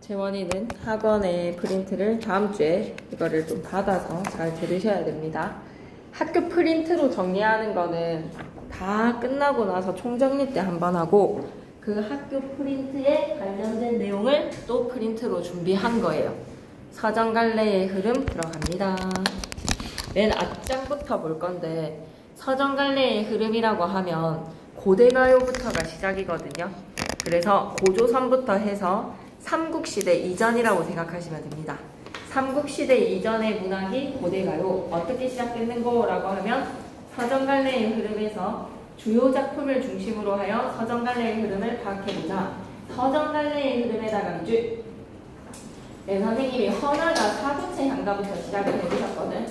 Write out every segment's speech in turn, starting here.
재원이는 학원에 프린트를 다음 주에 이거를 좀 받아서 잘 들으셔야 됩니다. 학교 프린트로 정리하는 거는 다 끝나고 나서 총정리 때 한번 하고 그 학교 프린트에 관련된 내용을 또 프린트로 준비한 거예요. 서정갈래의 흐름 들어갑니다. 맨 앞장부터 볼 건데 서정갈래의 흐름이라고 하면 고대가요부터가 시작이거든요. 그래서 고조선부터 해서 삼국시대 이전이라고 생각하시면 됩니다. 삼국시대 이전의 문학이 고대가요. 어떻게 시작됐는 거라고 하면 서정갈래의 흐름에서 주요 작품을 중심으로 하여 서정갈래의 흐름을 파악해보자. 서정갈래의 흐름에다가 이제 선생님이 헌화가 사구체 향가부터 시작을 해주셨거든.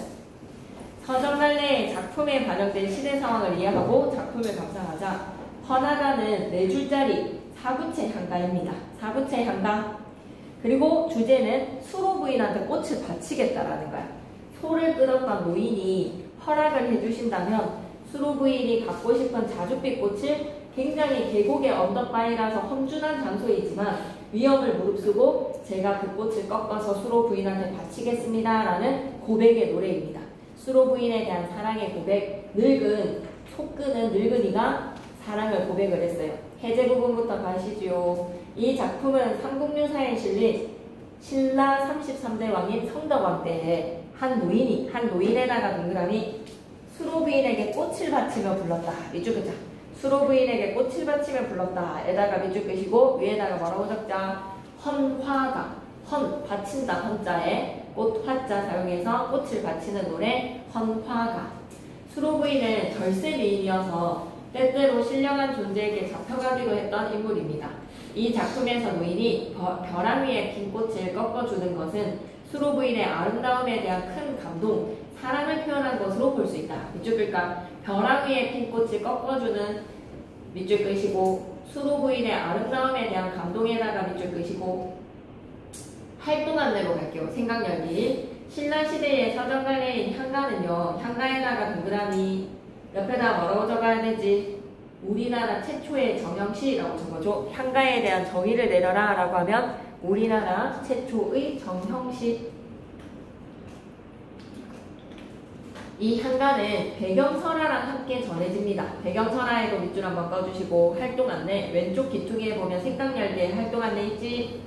서정갈래의 작품에 반영된 시대 상황을 이해하고 작품을 감상하자. 헌화가는 4줄짜리 사구체 향가입니다. 사구체 향가. 그리고 주제는 수로 부인한테 꽃을 바치겠다라는 거야. 소를 끌었던 노인이 허락을 해주신다면 수로 부인이 갖고 싶은 자줏빛 꽃을 굉장히 계곡의 언덕바위라서 험준한 장소이지만 위험을 무릅쓰고 제가 그 꽃을 꺾어서 수로 부인한테 바치겠습니다 라는 고백의 노래입니다. 수로 부인에 대한 사랑의 고백. 소 끄는 늙은이가 사랑을 고백을 했어요. 해제 부분부터 가시지요. 이 작품은 삼국유사에 실린 신라 33대 왕인 성덕왕 때에 한 노인에다가 동그라미 수로 부인에게 꽃을 바치며 불렀다. 밑줄 끄자. 수로 부인에게 꽃을 바치며 불렀다. 에다가 밑줄 끄시고 위에다가 뭐라고 적자. 헌화가. 바친다 헌자에 꽃 화자 사용해서 꽃을 바치는 노래 헌화가. 수로 부인은 절세 미인이어서 때때로 신령한 존재에게 잡혀가기도 했던 인물입니다. 이 작품에서 노인이 벼랑 위에 핀 꽃을 꺾어주는 것은 수로 부인의 아름다움에 대한 큰 감동, 사랑을 표현한 것으로 볼 수 있다. 밑줄 끌까? 벼랑 위에 핀 꽃을 꺾어주는 밑줄 끄시고 수로 부인의 아름다움에 대한 감동에다가 밑줄 끄시고 활동 안내로 갈게요. 생각 열기. 신라시대의 서정갈래인 향가는요. 향가에다가 동그라미 옆에다 뭐라고 적어야 되지? 우리나라 최초의 정형시라고 적어줘. 향가에 대한 정의를 내려라 라고 하면 우리나라 최초의 정형시. 이 향가는 배경설화랑 함께 전해집니다. 배경설화에도 밑줄 한번 꺼주시고 활동 안내 왼쪽 귀퉁이에 보면 생각 열기에 활동 안내 있지?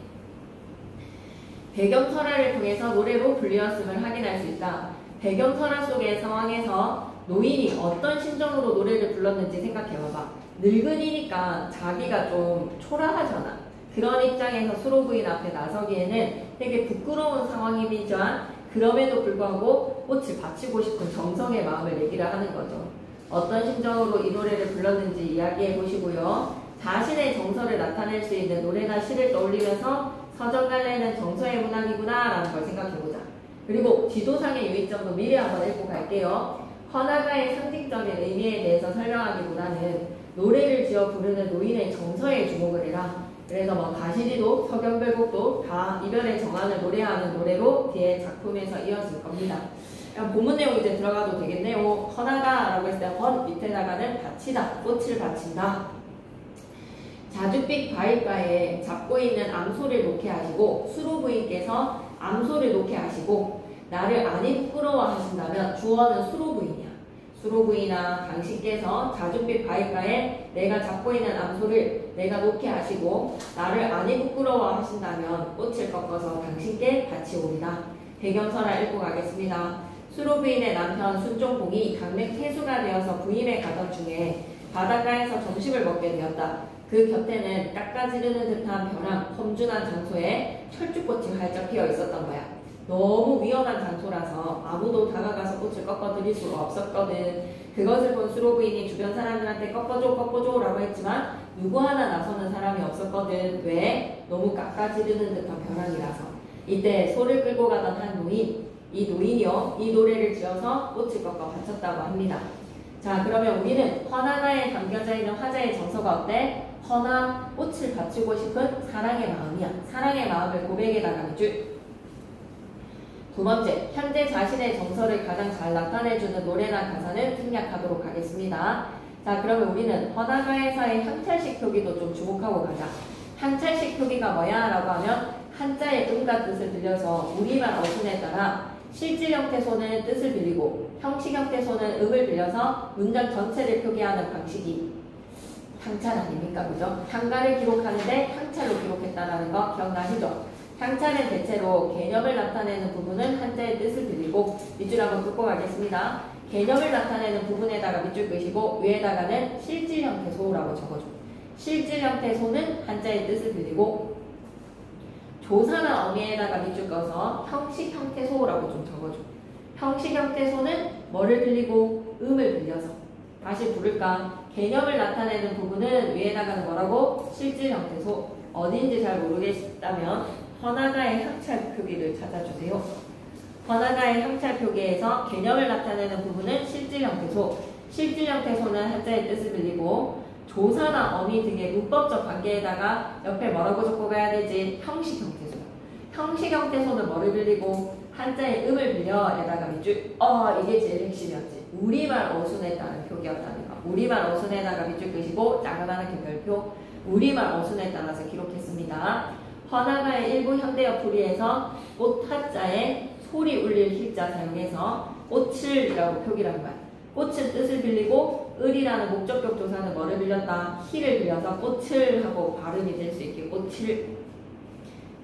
배경설화를 통해서 노래로 분류였음을 확인할 수 있다. 배경설화 속의 상황에서 노인이 어떤 심정으로 노래를 불렀는지 생각해봐봐. 늙은이니까 자기가 좀 초라하잖아. 그런 입장에서 수로 부인 앞에 나서기에는 되게 부끄러운 상황이지만 그럼에도 불구하고 꽃을 바치고 싶은 정성의 마음을 얘기를 하는 거죠. 어떤 심정으로 이 노래를 불렀는지 이야기해 보시고요. 자신의 정서를 나타낼 수 있는 노래나 시를 떠올리면서 서정갈래는 정서의 문학이구나 라는 걸 생각해보자. 그리고 지도상의 유의점도 미리 한번 읽고 갈게요. 헌화가의 상징적인 의미에 대해서 설명하기보다는 노래를 지어 부르는 노인의 정서에 주목을 해라. 그래서 가시리도 서경별곡도 다 이별의 정한을 노래하는 노래로 뒤에 작품에서 이어질 겁니다. 본문 내용 이제 들어가도 되겠네요. 헌화가라고 했을 때 헌 밑에다가는 바치다, 꽃을 바친다. 자줏빛 바위가에 잡고 있는 암소를 놓게 하시고 수로 부인께서 암소를 놓게 하시고 나를 안이 부끄러워 하신다면 주어는 수로 부인이야. 수로 부인아 당신께서 자줏빛 바위가에 내가 잡고 있는 암소를 내가 놓게 하시고 나를 안이 부끄러워 하신다면 꽃을 꺾어서 당신께 바치오리다. 배경설화 읽고 가겠습니다. 수로 부인의 남편 순종봉이 강맥태수가 되어서 부임에 가던 중에 바닷가에서 점심을 먹게 되었다. 그 곁에는 깎아지르는 듯한 벼랑 험준한 장소에 철쭉꽃이 활짝 피어 있었던 거야. 너무 위험한 장소라서 아무도 다가가서 꽃을 꺾어드릴 수가 없었거든. 그것을 본 수로 부인이 주변 사람들한테 꺾어줘 라고 했지만 누구 하나 나서는 사람이 없었거든. 왜? 너무 깎아지르는 듯한 벼랑이라서. 이때 소를 끌고 가던 한 노인, 이 노인이요 이 노래를 지어서 꽃을 꺾어 바쳤다고 합니다. 자, 그러면 우리는 헌화가에 담겨져 있는 화자의 정서가 어때? 헌화, 꽃을 바치고 싶은 사랑의 마음이야. 사랑의 마음을 고백에 나가줄. 두 번째, 현재 자신의 정서를 가장 잘 나타내주는 노래나 가사를 생략하도록 하겠습니다. 자, 그러면 우리는 헌화가에서의 향찰식 표기도 좀 주목하고 가자. 향찰식 표기가 뭐야? 라고 하면 한자의 음과 뜻을 빌려서 우리말 어순에 따라 실질 형태 소는 뜻을 빌리고 형식 형태 소는 음을 빌려서 문장 전체를 표기하는 방식이 향찰 아닙니까? 그죠? 향가를 기록하는데 향찰로 기록했다라는 거 기억나시죠? 향찰은 대체로 개념을 나타내는 부분은 한자의 뜻을 빌리고 밑줄 한번 긋고 가겠습니다. 개념을 나타내는 부분에다가 밑줄 끄시고 위에다가는 실질 형태 소라고 적어줘. 실질 형태 소는 한자의 뜻을 빌리고 조사나 어미에다가 밑줄 꺼서 형식 형태 소라고 좀 적어줘. 형식 형태 소는 뭐를 빌리고 음을 빌려서 다시 부를까? 개념을 나타내는 부분은 위에다가는 뭐라고? 실질 형태 소. 어딘지 잘 모르겠다면 헌화가의 향찰 표기를 찾아주세요. 헌화가의 향찰 표기에서 개념을 나타내는 부분은 실질 형태소, 실질 형태소는 한자의 뜻을 빌리고 조사나 어미 등의 문법적 관계에다가 옆에 뭐라고 적고 가야 되지? 형식 형태소. 형식 형태소는 뭐를 빌리고 한자의 음을 빌려에다가 밑줄. 이게 제일 핵심이었지. 우리말 어순에 따른 표기였다는 거. 우리말 어순에다가 밑줄 끄시고 자그마하게 별표. 우리말 어순에 따라서 기록했습니다. 헌화가의 일부 현대어 풀이에서 꽃 하자에 소리 울릴 희자 사용해서 꽃을이라고 표기를 한 거야. 꽃은 뜻을 빌리고 을이라는 목적격 조사는 뭐를 빌렸다? 희를 빌려서 꽃을 하고 발음이 될 수 있게 꽃을.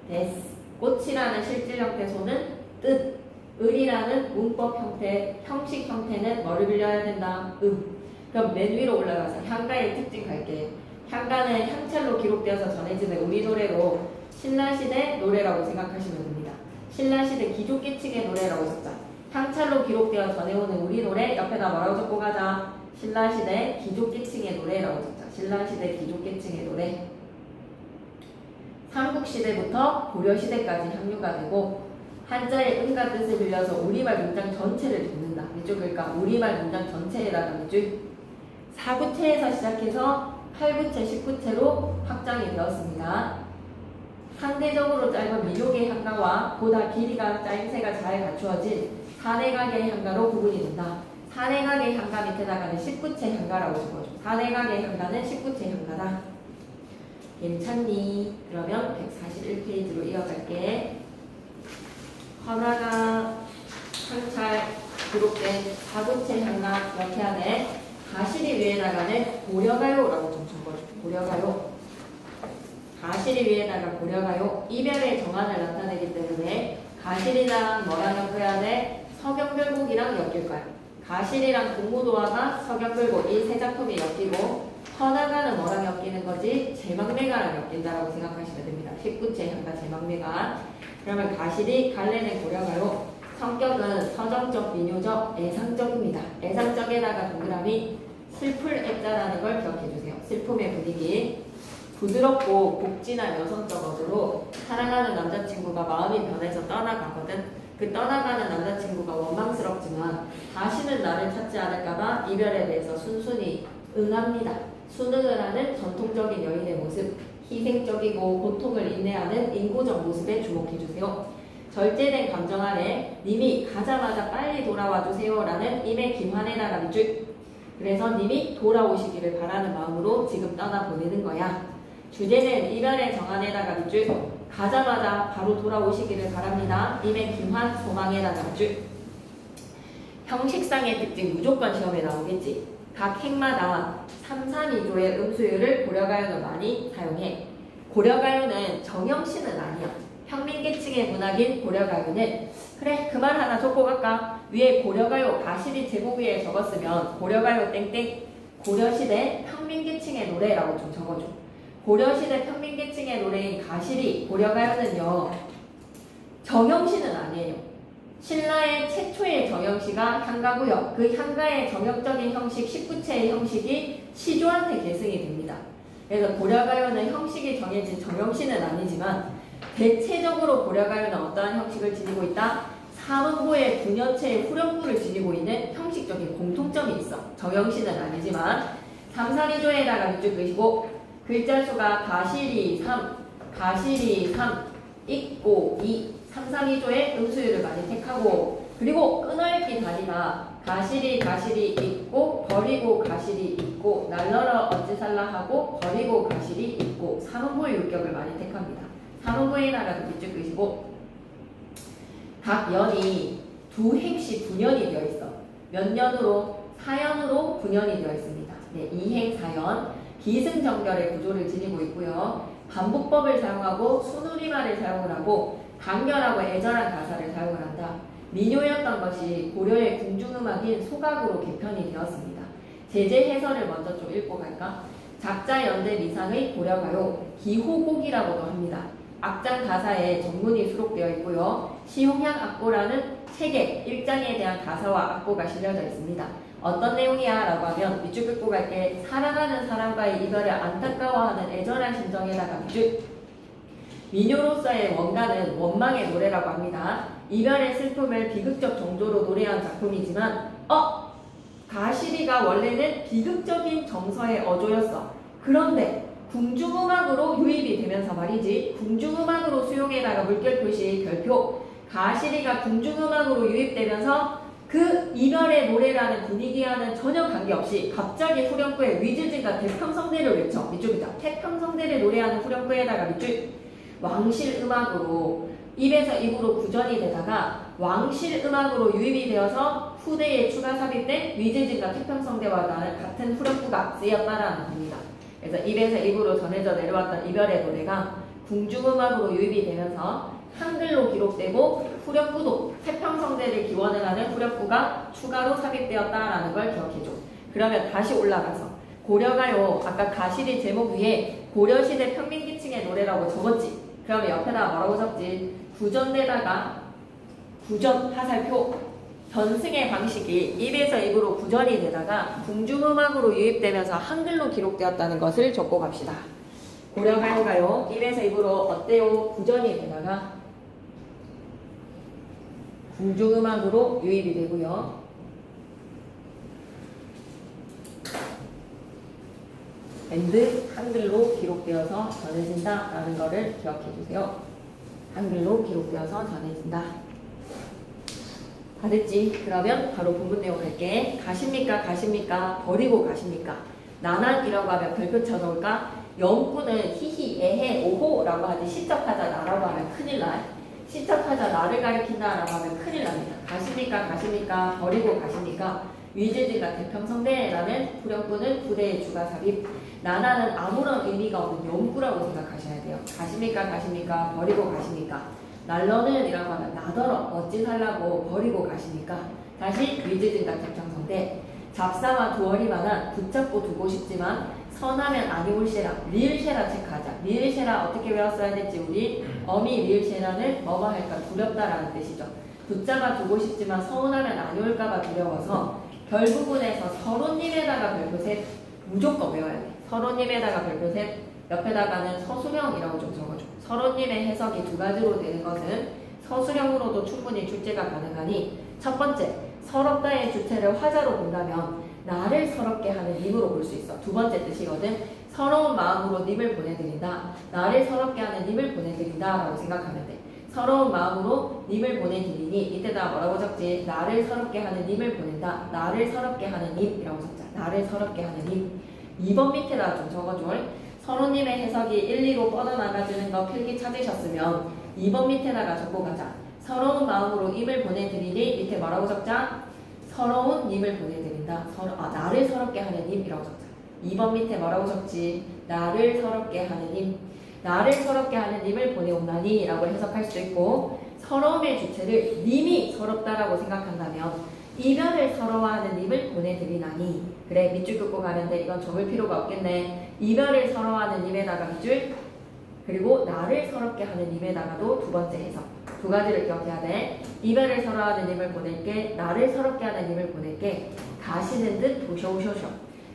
됐어. 꽃이라는 실질 형태소는 뜻, 을이라는 문법 형태, 형식 형태는 뭐를 빌려야 된다? 그럼 맨 위로 올라가서 향가의 특징 갈게요. 향가는 향찰로 기록되어서 전해지는 우리 노래로 신라시대 노래라고 생각하시면 됩니다. 신라시대 기족계층의 노래라고 적자. 향찰로 기록되어 전해오는 우리 노래 옆에다 뭐라고 적고 가자? 신라시대 기족계층의 노래라고 적자. 신라시대 기족계층의 노래. 삼국시대부터 고려시대까지 향유가 되고 한자의 음과 뜻을 빌려서 우리말 문장 전체를 듣는다. 밑줄 그러니까 우리말 문장 전체에다가 밑줄. 4구체에서 시작해서 8구체, 10구체로 확장이 되었습니다. 상대적으로 짧은 민족의 향가와 보다 길이가 짜임새가 잘 갖추어진 사내각의 향가로 구분이 된다. 사내각의 향가 밑에다가는 19체 향가라고 적어줘. 사내각의 향가는 19체 향가다. 괜찮니? 그러면 141페이지로 이어갈게. 헌화가 향찰 기록된 4구체 향가 이렇게 하네. 가시리 위에다가는 고려가요라고 좀 적어줘. 고려가요. 가시리 위에다가 고려가요. 이별의 정한을 나타내기 때문에 가시리랑 뭐랑 엮어야 돼? 서경별곡이랑 엮일 거야. 가시리랑 동무도화가 서경별곡 이 세 작품이 엮이고 헌화가는 뭐랑 엮이는 거지? 제망매가랑 엮인다라고 생각하시면 됩니다. 19체 향가 제망매가. 그러면 가시리, 갈래는 고려가요. 성격은 서정적, 민요적, 애상적입니다. 애상적에다가 동그라미 슬플 애자라는 걸 기억해주세요. 슬픔의 분위기. 부드럽고 복진한 여성적 어조로 사랑하는 남자친구가 마음이 변해서 떠나가거든. 그 떠나가는 남자친구가 원망스럽지만 다시는 나를 찾지 않을까봐 이별에 대해서 순순히 응합니다. 순응을 하는 전통적인 여인의 모습, 희생적이고 고통을 인내하는 인고적 모습에 주목해주세요. 절제된 감정 안에 님이 가자마자 빨리 돌아와주세요 라는 임의 기환에다가 밑줄. 그래서 님이 돌아오시기를 바라는 마음으로 지금 떠나보내는 거야. 주제는 이별의 정한에다가 밑줄. 가자마자 바로 돌아오시기를 바랍니다. 임의 기환 소망에다가 밑줄. 형식상의 특징 무조건 시험에 나오겠지. 각 행마다 3, 3, 2조의 음수율을 고려가요는 많이 사용해. 고려가요는 정형시는 아니야. 평민계층의 문학인 고려가요는 그래 그 말 하나 적고 갈까? 위에 고려가요 가시리 제목 위에 적었으면 고려가요 땡땡 고려시대 평민계층의 노래라고 좀 적어줘. 고려시대 평민계층의 노래인 가시리 고려가요는요 정형시는 아니에요. 신라의 최초의 정형시가 향가고요. 그 향가의 정형적인 형식 19체의 형식이 시조한테 계승이 됩니다. 그래서 고려가요는 형식이 정해진 정형시는 아니지만 대체적으로 고려가요는 어떠한 형식을 지니고 있다? 삼음보의 9년체의 후렴구를 지니고 있는 형식적인 공통점이 있어. 정형시는 아니지만 3, 4, 2조에다가 밑줄 그시고 글자 수가 가시리 3, 가시리 3, 있고 2, 3, 3, 2조의 음수율을 많이 택하고 그리고 끊어읽기 다리가 가시리 가시리 있고 버리고 가시리 있고 날러러 어찌살라 하고 버리고 가시리 있고 삼음보의 율격을 많이 택합니다. 산호부에다가도 밑줄 그시고 각 연이 두 행시 9년이 되어 있어. 몇 년으로? 4년으로 9년이 되어 있습니다. 네, 2행 4연 기승전결의 구조를 지니고 있고요. 반복법을 사용하고 순우리말을 사용을 하고 강렬하고 애절한 가사를 사용을 한다. 민요였던 것이 고려의 궁중음악인 소각으로 개편이 되었습니다. 제재 해설을 먼저 좀 읽고 갈까? 작자 연대 미상의 고려가요 기호곡이라고도 합니다. 악장 가사에 전문이 수록되어 있고요. 시홍향 악보라는 책의 1장에 대한 가사와 악보가 실려져 있습니다. 어떤 내용이야? 라고 하면 밑줄 긋고 갈게. 사랑하는 사람과의 이별을 안타까워하는 애절한 심정에다가 밑줄. 민요로서의 원가는 원망의 노래라고 합니다. 이별의 슬픔을 비극적 정조로 노래한 작품이지만 가시리가 원래는 비극적인 정서의 어조였어. 그런데 궁중음악으로 유입이 되면서 말이지. 궁중음악으로 수용에다가 물결 표시 별표. 가시리가 궁중음악으로 유입되면서 그 이별의 노래라는 분위기와는 전혀 관계없이 갑자기 후렴구에 위즈진과 태평성대를 외쳐. 밑줄이다. 태평성대를 노래하는 후렴구에다가 밑줄. 왕실음악으로 입에서 입으로 구전이 되다가 왕실음악으로 유입이 되어서 후대에 추가 삽입된 위즈진과 태평성대와 같은 후렴구가 쓰였다라는 겁니다. 그래서 입에서 입으로 전해져 내려왔던 이별의 노래가 궁중음악으로 유입이 되면서 한글로 기록되고 후렴구도 태평성대를 기원을 하는 후렴구가 추가로 삽입되었다라는 걸 기억해줘. 그러면 다시 올라가서 고려가요. 아까 가시리 제목 위에 고려시대 평민기층의 노래라고 적었지. 그러면 옆에다 뭐라고 적지? 구전대다가 구전 화살표 변승의 방식이 입에서 입으로 구전이 되다가 궁중음악으로 유입되면서 한글로 기록되었다는 것을 적고 갑시다. 고려가요가요. 입에서 입으로 어때요? 구전이 되다가 궁중음악으로 유입이 되고요. 밴드 한글로 기록되어서 전해진다라는 것을 기억해 주세요. 한글로 기록되어서 전해진다. 다 됐지? 그러면 바로 본문 내용 갈게. 가십니까? 가십니까? 버리고 가십니까? 나난이라고 하면 별표 쳐놓을까? 영구는 히히, 에헤, 오호라고 하지 시적하자 나라고 하면 큰일 나. 시적하자 나를 가리킨다라고 하면 큰일 납니다. 가십니까? 가십니까? 버리고 가십니까? 위즈진과 태평성대라는 후렴구는 부대의 추가 삽입. 나나는 아무런 의미가 없는 영구라고 생각하셔야 돼요. 가십니까? 가십니까? 버리고 가십니까? 날러는 이라고 하면 나더러 어찌 살라고 버리고 가십니까? 다시 위즈진과 태평성대. 잡사와 두어리만한 붙잡고 두고 싶지만 선하면 아니 올세라. 리을세라 체크하자. 리을세라 어떻게 외웠어야 됐지 우리? 어미 리을세라는 뭐뭐 할까 두렵다라는 뜻이죠. 붙잡아 두고 싶지만 서운하면 아니 올까봐 두려워서 결부분에서 서로님에다가 별표 셋 무조건 외워야 돼. 서로님에다가 별표 셋 옆에다가는 서술형이라고 좀 적어줘. 서로님의 해석이 두 가지로 되는 것은 서술형으로도 충분히 출제가 가능하니 첫 번째, 서럽다의 주체를 화자로 본다면 나를 서럽게 하는 님으로 볼 수 있어. 두 번째 뜻이거든. 서러운 마음으로 님을 보내드린다. 나를 서럽게 하는 님을 보내드린다 라고 생각하면 돼. 서러운 마음으로 님을 보내드리니 이때다 뭐라고 적지? 나를 서럽게 하는 님을 보낸다. 나를 서럽게 하는 님이라고 적자. 나를 서럽게 하는 님. 2번 밑에다 좀 적어줘. 서로님의 해석이 1, 2로 뻗어나가주는 거 필기 찾으셨으면 2번 밑에다가 적고 가자. 서러운 마음으로 님을 보내드리니 밑에 뭐라고 적자? 서러운 님을 보내드린다. 나를 서럽게 하는 님이라고 적자. 2번 밑에 뭐라고 적지? 나를 서럽게 하는 님. 나를 서럽게 하는 님을 보내온다니 라고 해석할 수도 있고 서러움의 주체를 님이 서럽다라고 생각한다면 이별을 서러워하는 님을 보내드리나니 그래 밑줄 긋고 가는데 이건 적을 필요가 없겠네. 이별을 서러워하는 님에다가 밑줄 그리고 나를 서럽게 하는 님에다가도 두 번째 해석 두 가지를 기억해야 돼. 이별을 서러워하는 님을 보낼게. 나를 서럽게 하는 님을 보낼게. 가시는 듯 도셔오셔셔.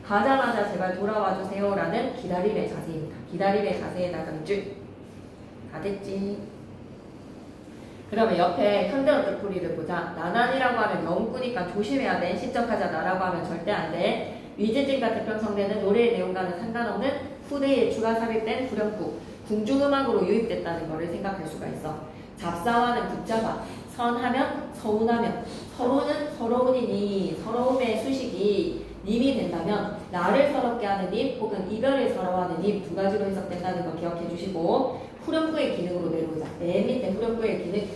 가자마자 제발 돌아와 주세요 라는 기다림의 자세입니다. 기다림의 자세에다가 밑줄 다 됐지? 그러면 옆에 현대어적 풀이를 보자. 나난이라고 하면 영구니까 조심해야 돼. 시적하자 나라고 하면 절대 안 돼. 위즈진과 태평성대는 노래의 내용과는 상관없는 후대에 추가 삽입된 후렴구 궁중음악으로 유입됐다는 것을 생각할 수가 있어. 잡사와는 붙잡아. 선하면 서운하면 서로는 서러운이니 서러움의 수식이 님이 된다면 나를 서럽게 하는 님 혹은 이별을 서러워하는 님 두 가지로 해석된다는 거 기억해 주시고 후렴구의 기능으로 내려오자. 맨 밑에 후렴구의 기능.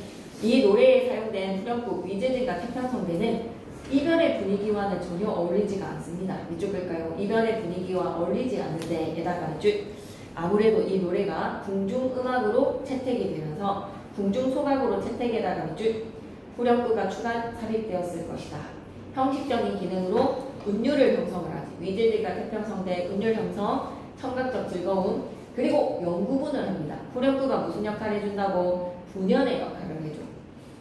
이 노래에 사용된 후렴구 위즈들과 태평성대는 이별의 분위기와는 전혀 어울리지가 않습니다. 밑줄 끌까요? 이별의 분위기와 어울리지 않는데 에다가 쭉 아무래도 이 노래가 궁중음악으로 채택이 되면서 궁중소각으로 채택에다가 쭉 후렴구가 추가 삽입되었을 것이다. 형식적인 기능으로 운율을 형성을 하지. 위즈들과 태평성대 운율 형성, 청각적 즐거움, 그리고 연구분을 합니다. 후렴구가 무슨 역할을 해준다고? 분연의 역할을 해줘.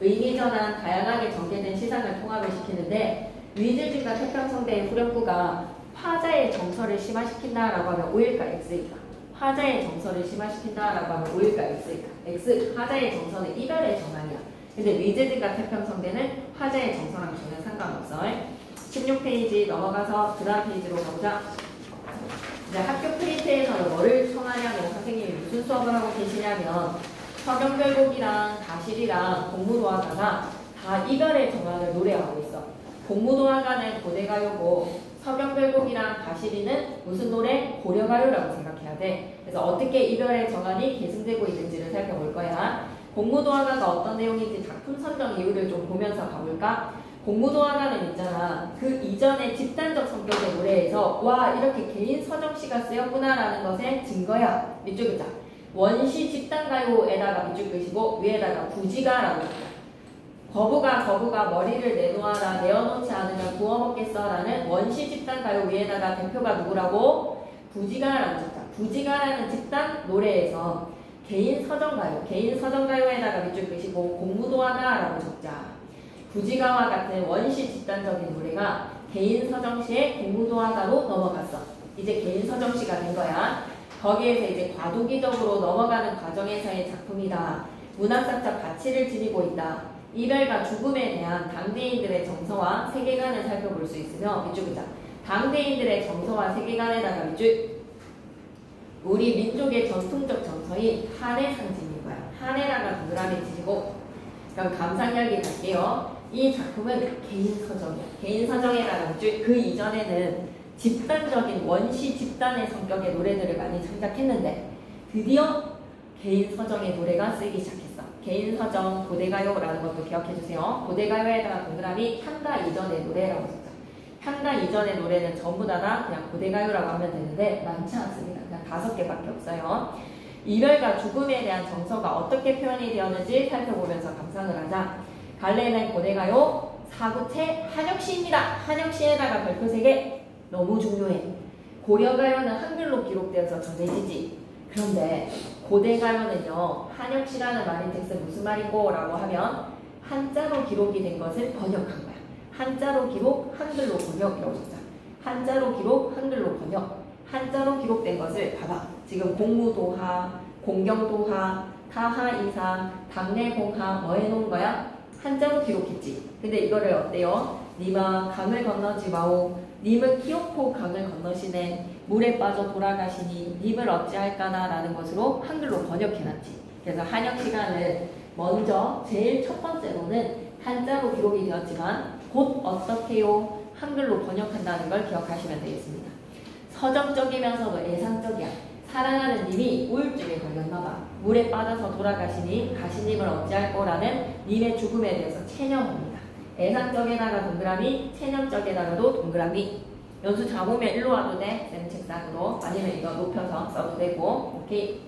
의미전환, 다양하게 전개된 시상을 통합을 시키는데 위즈들과 태평성대의 후렴구가 화자의 정서를 심화시킨다라고 하면 O일까 X일까? 화자의 정서를 심화시킨다라고 하면 O일까 X일까? X, 화자의 정서는 이별의 전환이야. 근데 위즈들과 태평성대는 화자의 정서랑 전혀 상관없어. 16페이지 넘어가서 그 다음 페이지로 가보자. 이제 학교 프린트에서는 뭐를 청하냐면 선생님이 무슨 수업을 하고 계시냐면 서경별곡이랑 가실이랑 공무도화가가 다 이별의 전환을 노래하고 있어. 공무도화가는 고대가요고 서경별곡이랑 가실이는 무슨 노래? 고려가요라고 생각해야 돼. 그래서 어떻게 이별의 전환이 계승되고 있는지를 살펴볼 거야. 공무도화가가 어떤 내용인지 작품 선정 이유를 좀 보면서 가볼까? 공무도화가는 있잖아. 그 이전에 집단적 성격의 노래에서 와 이렇게 개인 서정시가 쓰였구나라는 것의 증거야. 밑줄 긋자. 원시 집단가요에다가 밑줄 끄시고 위에다가 부지가라고 했다. 거부가 머리를 내놓아라 내어놓지 않으면 구워먹겠어라는 원시 집단가요 위에다가 대표가 누구라고? 부지가라고 적자. 부지가라는 집단 노래에서 개인 서정가요에다가 밑줄 끄시고 공무도화가라고 적자. 부지가와 같은 원시 집단적인 노래가 개인 서정시의 공무도화가로 넘어갔어. 이제 개인 서정시가 된 거야. 거기에서 이제 과도기적으로 넘어가는 과정에서의 작품이다. 문학사적 가치를 지니고 있다. 이별과 죽음에 대한 당대인들의 정서와 세계관을 살펴볼 수 있으며 밑줄 긋자. 당대인들의 정서와 세계관에다가 밑줄. 우리 민족의 전통적 정서인 한의 상징인 거야. 한해라가 동그라미 치시고. 그럼 감상열기 갈게요. 이 작품은 개인 서정이야. 개인 서정에다가 밑줄. 그 이전에는 집단적인 원시 집단의 성격의 노래들을 많이 창작했는데 드디어 개인 서정의 노래가 쓰기 시작했어. 개인 서정, 고대가요라는 것도 기억해주세요. 고대가요에다가 동그라미 향가 이전의 노래라고 썼죠. 향가 이전의 노래는 전부 다 그냥 고대가요라고 하면 되는데 많지 않습니다. 그냥 5개밖에 없어요. 이별과 죽음에 대한 정서가 어떻게 표현이 되었는지 살펴보면서 감상을 하자. 갈래는 고대가요, 사구체 한혁시입니다. 한혁시에다가 별표 3개. 너무 중요해. 고려가요는 한글로 기록되어서 전해지지. 그런데 고대가요는요. 한혁시라는 말인 text은 무슨 말이고? 라고 하면 한자로 기록이 된 것을 번역한 거야. 한자로 기록, 한글로 번역이라고 썼잖아. 한자로 기록, 한글로 번역. 한자로 기록된 것을 봐봐. 지금 공무도하, 공경도하, 타하이사, 당내공하 뭐 해놓은 거야? 한자로 기록했지. 근데 이거를 어때요? 니마 강을 건너지 마오. 님은 키오코 강을 건너시네. 물에 빠져 돌아가시니 님을 어찌할까나 라는 것으로 한글로 번역해놨지. 그래서 한역 시간을 먼저 제일 첫 번째로는 한자로 기록이 되었지만 곧 어떻게요? 한글로 번역한다는 걸 기억하시면 되겠습니다. 서정적이면서도 애상적이야. 사랑하는 님이 우울증에 걸렸나봐. 물에 빠져서 돌아가시니 가시님을 어찌할 거라는 님의 죽음에 대해서 체념합니다. 애상적에다가 동그라미, 체념적에다가도 동그라미. 연수 잡으면 일로 와도 돼. 쌤 책상으로. 아니면 이거 높여서 써도 되고. 오케이.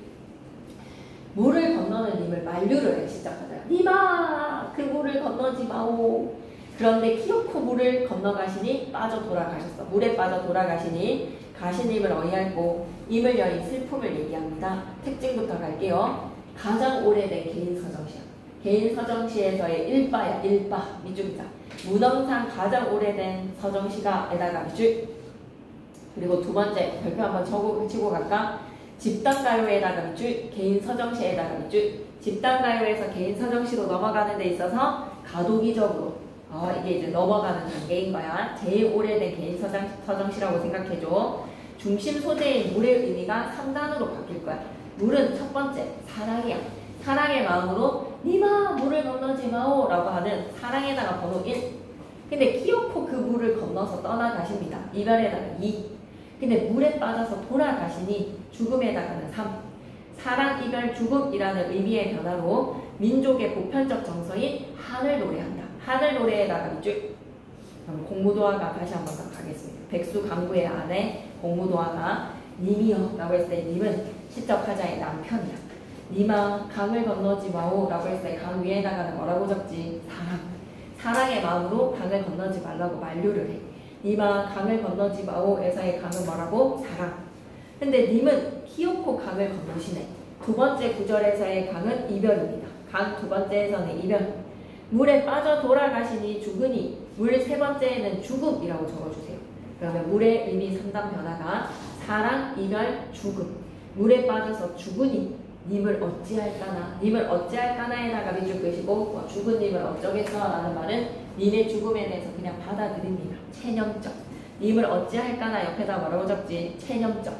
물을 건너는 님을 만류를 시작하자. 님아! 그 물을 건너지 마오. 그런데 키오코 물을 건너가시니 빠져 돌아가셨어. 물에 빠져 돌아가시니 가시님을 어이할고 임을 여인 슬픔을 얘기합니다. 특징부터 갈게요. 가장 오래된 개인 서정시야. 개인 서정시에서의 일바야. 일바. 밑줄자. 문헌상 가장 오래된 서정시가 에다가 밑줄. 그리고 두 번째 별표 한번 치고 갈까? 집단가요에다가 밑줄. 개인 서정시에다가 밑줄. 집단가요에서 개인 서정시로 넘어가는 데 있어서 가도기적으로 이게 이제 넘어가는 단계인 거야. 제일 오래된 개인 서정시라고 생각해줘. 중심 소재인 물의 의미가 3단으로 바뀔 거야. 물은 첫 번째 사랑이야. 사랑의 마음으로 니마 물을 건너지 마오 라고 하는 사랑에다가 번호 1. 근데 키오코 그 물을 건너서 떠나가십니다. 이별에다가 2. 근데 물에 빠져서 돌아가시니 죽음에다가는 3. 사랑, 이별, 죽음이라는 의미의 변화로 민족의 보편적 정서인 한을 노래한다. 한을 노래에다가 밑줄 공무도화가 다시 한번 더 가겠습니다. 백수 강구의 아내 공무도화가 님이여 라고 했을 때 님은 시적 화자의 남편이야. 님아 강을 건너지 마오 라고 했을 때 강 위에다가는 뭐라고 적지? 사랑. 사랑의 마음으로 강을 건너지 말라고 만류를 해. 님아 강을 건너지 마오에서의 강은 뭐라고? 사랑. 근데 님은 기어코 강을 건너시네. 두 번째 구절에서의 강은 이별입니다. 강 두 번째에서는 이별. 물에 빠져 돌아가시니 죽으니 물 세 번째에는 죽음이라고 적어주세요. 그러면 물의 의미 3단 변화가 사랑, 이별, 죽음. 물에 빠져서 죽으니 님을 어찌할까나. 님을 어찌할까나에다가 밑줄 끄시고 죽은 님을 어쩌겠어 라는 말은 님의 죽음에 대해서 그냥 받아들입니다. 체념적. 님을 어찌할까나 옆에다 뭐라고 적지? 체념적.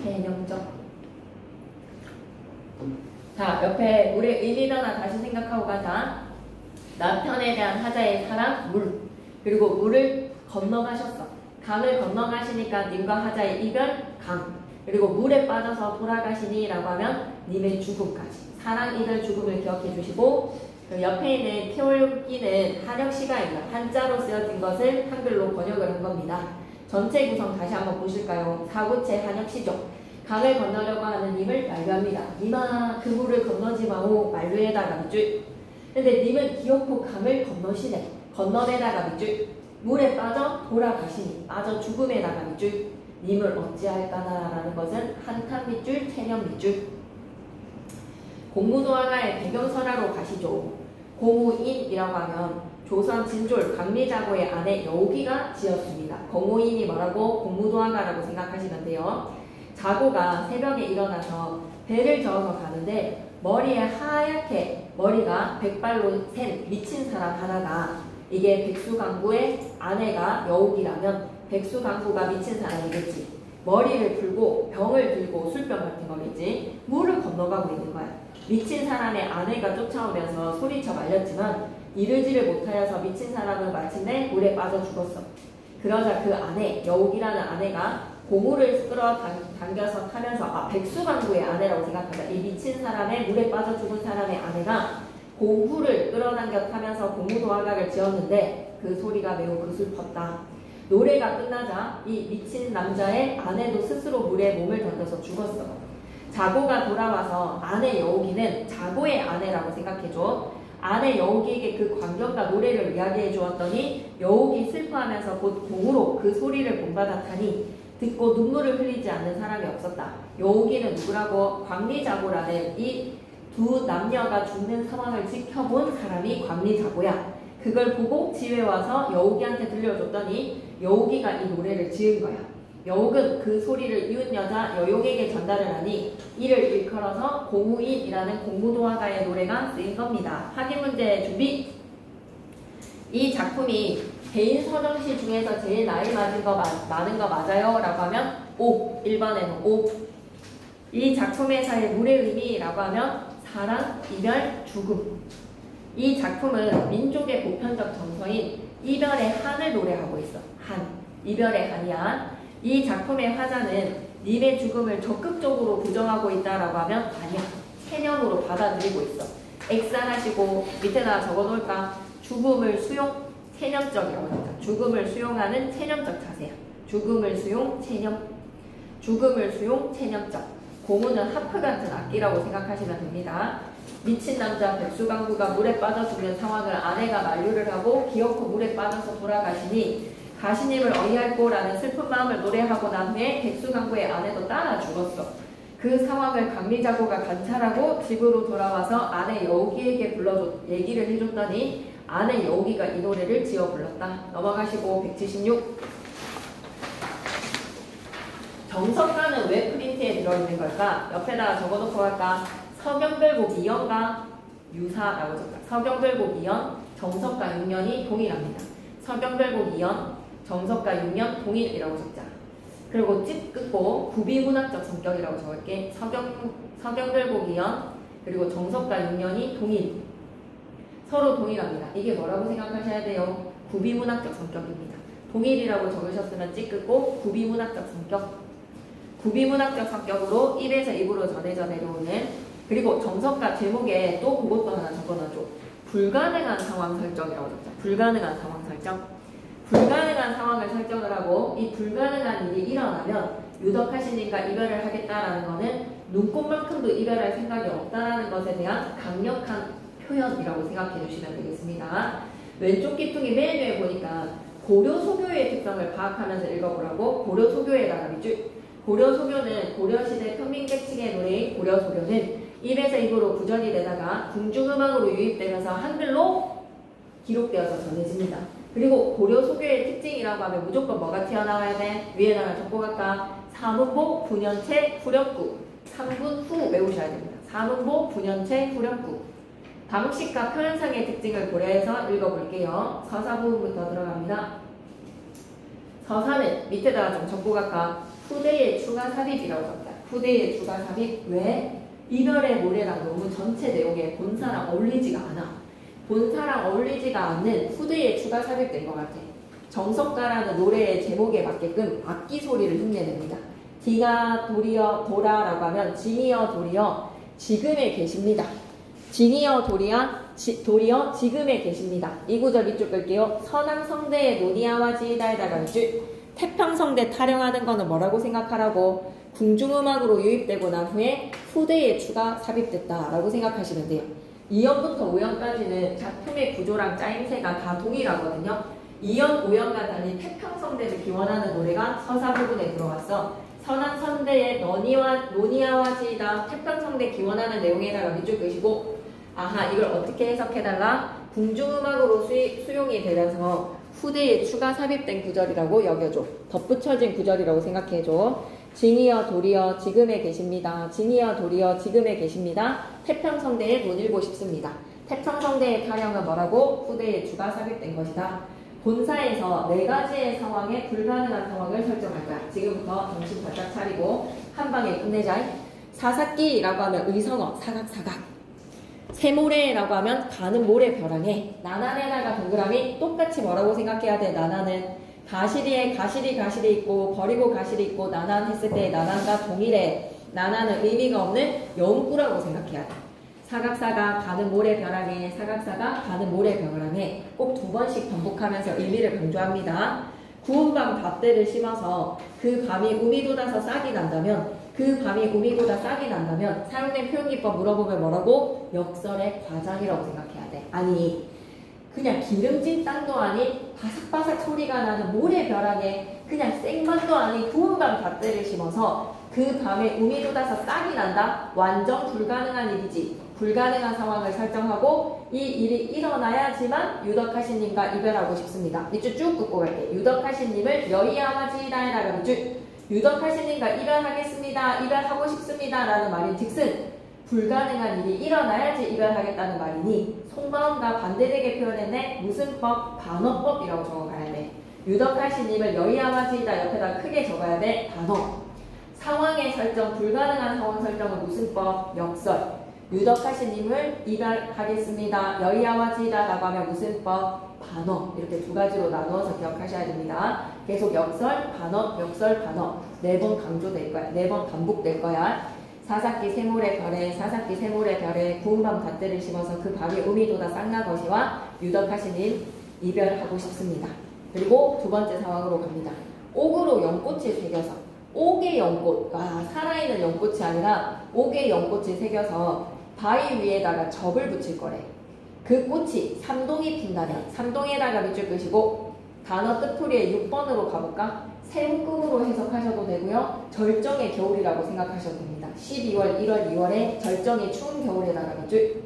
체념적. 자, 옆에 물의 의미 변화 다시 생각하고 가자. 남편에 대한 하자의 사랑, 물. 그리고 물을 건너가셨어. 강을 건너가시니까 님과 하자의 이별, 강. 그리고 물에 빠져서 돌아가시니 라고 하면 님의 죽음까지. 사랑, 이별, 죽음을 기억해 주시고 옆에 있는 피올기는 한역시가입니다. 한자로 쓰여진 것을 한글로 번역을 한 겁니다. 전체 구성 다시 한번 보실까요? 사구체 한역시죠. 강을 건너려고 하는 님을 만류합니다. 님아 그 물을 건너지 마오 만류에다가 밑줄. 근데 님은 기어코 강을 건너시네. 건너내다가 밑줄. 물에 빠져 돌아가시니 빠져 죽음에다가 밑줄. 님을 어찌할까나 라는 것은 한칸 밑줄, 체념 밑줄. 공무도화가의 배경설화로 가시죠. 공우인이라고 하면 조선 진졸 강리자고의 아내 여우기가 지었습니다. 공우인이 뭐라고? 공무도화가라고 생각하시면 돼요. 자고가 새벽에 일어나서 배를 저어서 가는데 머리에 하얗게 머리가 백발로 센 미친 사람 하나가, 이게 백수강구의 아내가 여우기라면 백수강구가 미친 사람이겠지. 머리를 풀고 병을 들고 술병 같은 거겠지. 물을 건너가고 있는 거야. 미친 사람의 아내가 쫓아오면서 소리쳐 말렸지만 이르지를 못하여서 미친 사람은 마침내 물에 빠져 죽었어. 그러자 그 아내, 여우기라는 아내가 고무를 끌어당겨서 타면서 백수강구의 아내라고 생각하자. 이 미친 사람의 물에 빠져 죽은 사람의 아내가 고무를 끌어당겨 타면서 공무도화가를 지었는데 그 소리가 매우 그슬펐다. 노래가 끝나자 이 미친 남자의 아내도 스스로 물에 몸을 던져서 죽었어. 자고가 돌아와서 아내 여우기는 자고의 아내라고 생각해줘. 아내 여우기에게 그 광경과 노래를 이야기해 주었더니 여우기 슬퍼하면서 곧 공으로 그 소리를 본받았다니 듣고 눈물을 흘리지 않는 사람이 없었다. 여우기는 누구라고? 광리자고라는 이 두 남녀가 죽는 상황을 지켜본 사람이 광리자고야. 그걸 보고 집에 와서 여우기한테 들려줬더니 여우기가 이 노래를 지은 거야. 여욱은 그 소리를 이웃 여자 여용에게 전달을 하니 이를 일컬어서 공우인이라는 공무도화가의 노래가 쓰인 겁니다. 확인 문제 준비! 이 작품이 개인 서정시 중에서 제일 나이 많은 거 맞아요? 라고 하면 O. 1번에는 O. 이 작품에서의 물의 의미라고 하면 사랑, 이별, 죽음. 이 작품은 민족의 보편적 정서인 이별의 한을 노래하고 있어. 한. 이별의 한이야. 이 작품의 화자는 님의 죽음을 적극적으로 부정하고 있다라고 하면 아니야. 체념으로 받아들이고 있어. X하시고 밑에다 적어놓을까? 죽음을 수용, 체념적이라고 합니다. 죽음을 수용하는 체념적 자세야. 죽음을 수용, 체념. 죽음을 수용, 체념적. 고무는 하프 같은 악기라고 생각하시면 됩니다. 미친 남자 백수강구가 물에 빠져 죽는 상황을 아내가 만류를 하고 기어코 물에 빠져서 돌아가시니 가시님을 어이할꼬라는 슬픈 마음을 노래하고 난 후에 백수강구의 아내도 따라 죽었어. 그 상황을 강리자고가 관찰하고 집으로 돌아와서 아내 여우기에게 얘기를 해줬더니 아내 여우기가 이 노래를 지어 불렀다. 넘어가시고 176. 정석가는 왜 프린트에 들어있는 걸까? 옆에다가 적어놓고 갈까? 서경별곡 2연과 유사라고 적다. 서경별곡 2연, 정석가 6년이 동일합니다. 서경별곡 2연, 정석가 6년 동일이라고 적자. 그리고 찝 끊고 구비문학적 성격이라고 적을게. 서경별곡 2연, 그리고 정석가 6년이 동일. 서로 동일합니다. 이게 뭐라고 생각하셔야 돼요? 구비문학적 성격입니다. 동일이라고 적으셨으면 찝 끊고 구비문학적 성격. 구비문학적 성격으로 입에서 입으로 전해져 내려오는. 그리고 정석과 제목에 또 그것도 하나 적어놔줘. 불가능한 상황 설정이라고 적자. 불가능한 상황 설정. 불가능한 상황을 설정을 하고 이 불가능한 일이 일어나면 유덕하시님과 이별을 하겠다라는 거는 눈꽃만큼도 이별할 생각이 없다라는 것에 대한 강력한 표현이라고 생각해 주시면 되겠습니다. 왼쪽 기둥이 맨 위에 보니까 고려소교의 특성을 파악하면서 읽어보라고. 고려소교에다가 밑줄. 고려소교는 고려시대 평민계층의 노래인 고려소교는 입에서 입으로 구전이 되다가 궁중음악으로 유입되면서 한글로 기록되어서 전해집니다. 그리고 고려소교의 특징이라고 하면 무조건 뭐가 튀어나와야 돼? 위에다가 적고 갈까? 사문보, 분연체, 후렴구. 3분 후 외우셔야 됩니다. 사문보, 분연체, 후렴구. 방식과 표현상의 특징을 고려해서 읽어볼게요. 서사 부분부터 들어갑니다. 서사는 밑에다가 좀 적고 갈까? 후대의 추가 삽입이라고 적다. 후대의 추가 삽입. 왜? 이별의 노래랑 너무 전체 내용에 본사랑 어울리지가 않아. 본사랑 어울리지가 않는 후대에 추가 삽입된 것 같아. 정석가라는 노래의 제목에 맞게끔 악기 소리를 흉내냅니다. 디가 도리어 도라라고 하면 징이여 도리어 지금에 계십니다. 징이여 도리어 지금에 계십니다. 이 구절 밑줄 끌게요. 서남성대의 노니아와 지이다에다가 밑줄. 태평성대 타령하는 거는 뭐라고 생각하라고? 궁중음악으로 유입되고 난 후에 후대에 추가 삽입됐다라고 생각하시면 돼요. 2연부터 5연까지는 작품의 구조랑 짜임새가 다 동일하거든요. 2연, 5연과 달리 태평성대를 기원하는 노래가 서사 부분에 들어왔어. 서남성대의 노니아와 지이다 태평성대 기원하는 내용에다가 밑줄 끄시고, 아하, 이걸 어떻게 해석해달라? 궁중음악으로 수용이 되면서 후대에 추가 삽입된 구절이라고 여겨줘. 덧붙여진 구절이라고 생각해줘. 징이여 도리어 지금에 계십니다. 징이여 도리어 지금에 계십니다. 태평성대에 논일고 싶습니다. 태평성대의 타령은 뭐라고? 후대에 추가 삽입된 것이다. 본사에서 4가지의 상황에 불가능한 상황을 설정할 거야. 지금부터 정신 바짝 차리고 한 방에 끝내자. 사삭기라고 하면 의성어, 사각사각. 세모래라고 하면 가는 모래 벼랑에. 나난에다가 동그라미 똑같이 뭐라고 생각해야 돼? 나난은 가시리에 가시리 있고 버리고 가시리 있고 나난 했을 때 나난과 동일해. 나난은 의미가 없는 영구라고 생각해야 돼. 사각사각 가는 모래 벼랑에, 사각사각 가는 모래 벼랑에 꼭 2번씩 반복하면서 의미를 강조합니다. 구운 밤 밭대를 심어서 그 밤이 우미 돋아서 싹이 난다면, 그 밤이 우미 돋아 싹이 난다면 사용된 표현기법 물어보면 뭐라고? 역설의 과장이라고 생각해야 돼. 아니 그냥 기름진 땅도 아닌 바삭바삭 소리가 나는 모래 벼락에 그냥 생만도 아닌 구운 밤 밭대를 심어서 그 밤에 우미 돋아서 싹이 난다? 완전 불가능한 일이지. 불가능한 상황을 설정하고 이 일이 일어나야지만 유덕하신님과 이별하고 싶습니다. 밑줄 쭉 긋고 갈게. 유덕하신님을 여의아마지다에다가 밑줄. 유덕하신님과 이별하겠습니다. 이별하고 싶습니다. 라는 말인 즉슨 불가능한 일이 일어나야지 이별하겠다는 말이니 속마음과 반대되게 표현했네. 무슨 법? 반어법이라고 적어가야 돼. 유덕하신님을 여의아마지다 옆에다 크게 적어야 돼. 반어. 상황의 설정, 불가능한 상황 설정은 무슨 법? 역설. 유덕하신님을 이별하겠습니다. 여의아마지다 라고 하면 무슨 법? 반어. 이렇게 2가지로 나누어서 기억하셔야 됩니다. 계속 역설, 반어, 역설, 반어. 4번 강조될 거야. 4번 반복될 거야. 사삭기 세모래 별에, 사삭기 세모래 별에 구운 밤 밭대를 심어서 그 밤이 우미 돋아 쌍나 것이와 유덕하시님 이별하고 싶습니다. 그리고 2번째 상황으로 갑니다. 옥으로 연꽃을 새겨서, 옥의 연꽃, 살아있는 연꽃이 아니라 옥의 연꽃을 새겨서 바위 위에다가 접을 붙일 거래. 그 꽃이 삼동이 핀다면, 삼동에다가 밑줄 끄시고 단어 끝풀이에 6번으로 가볼까? 세움금으로 해석하셔도 되고요. 절정의 겨울이라고 생각하셔도 됩니다. 12월, 1월, 2월에 절정의 추운 겨울에다가 밑줄.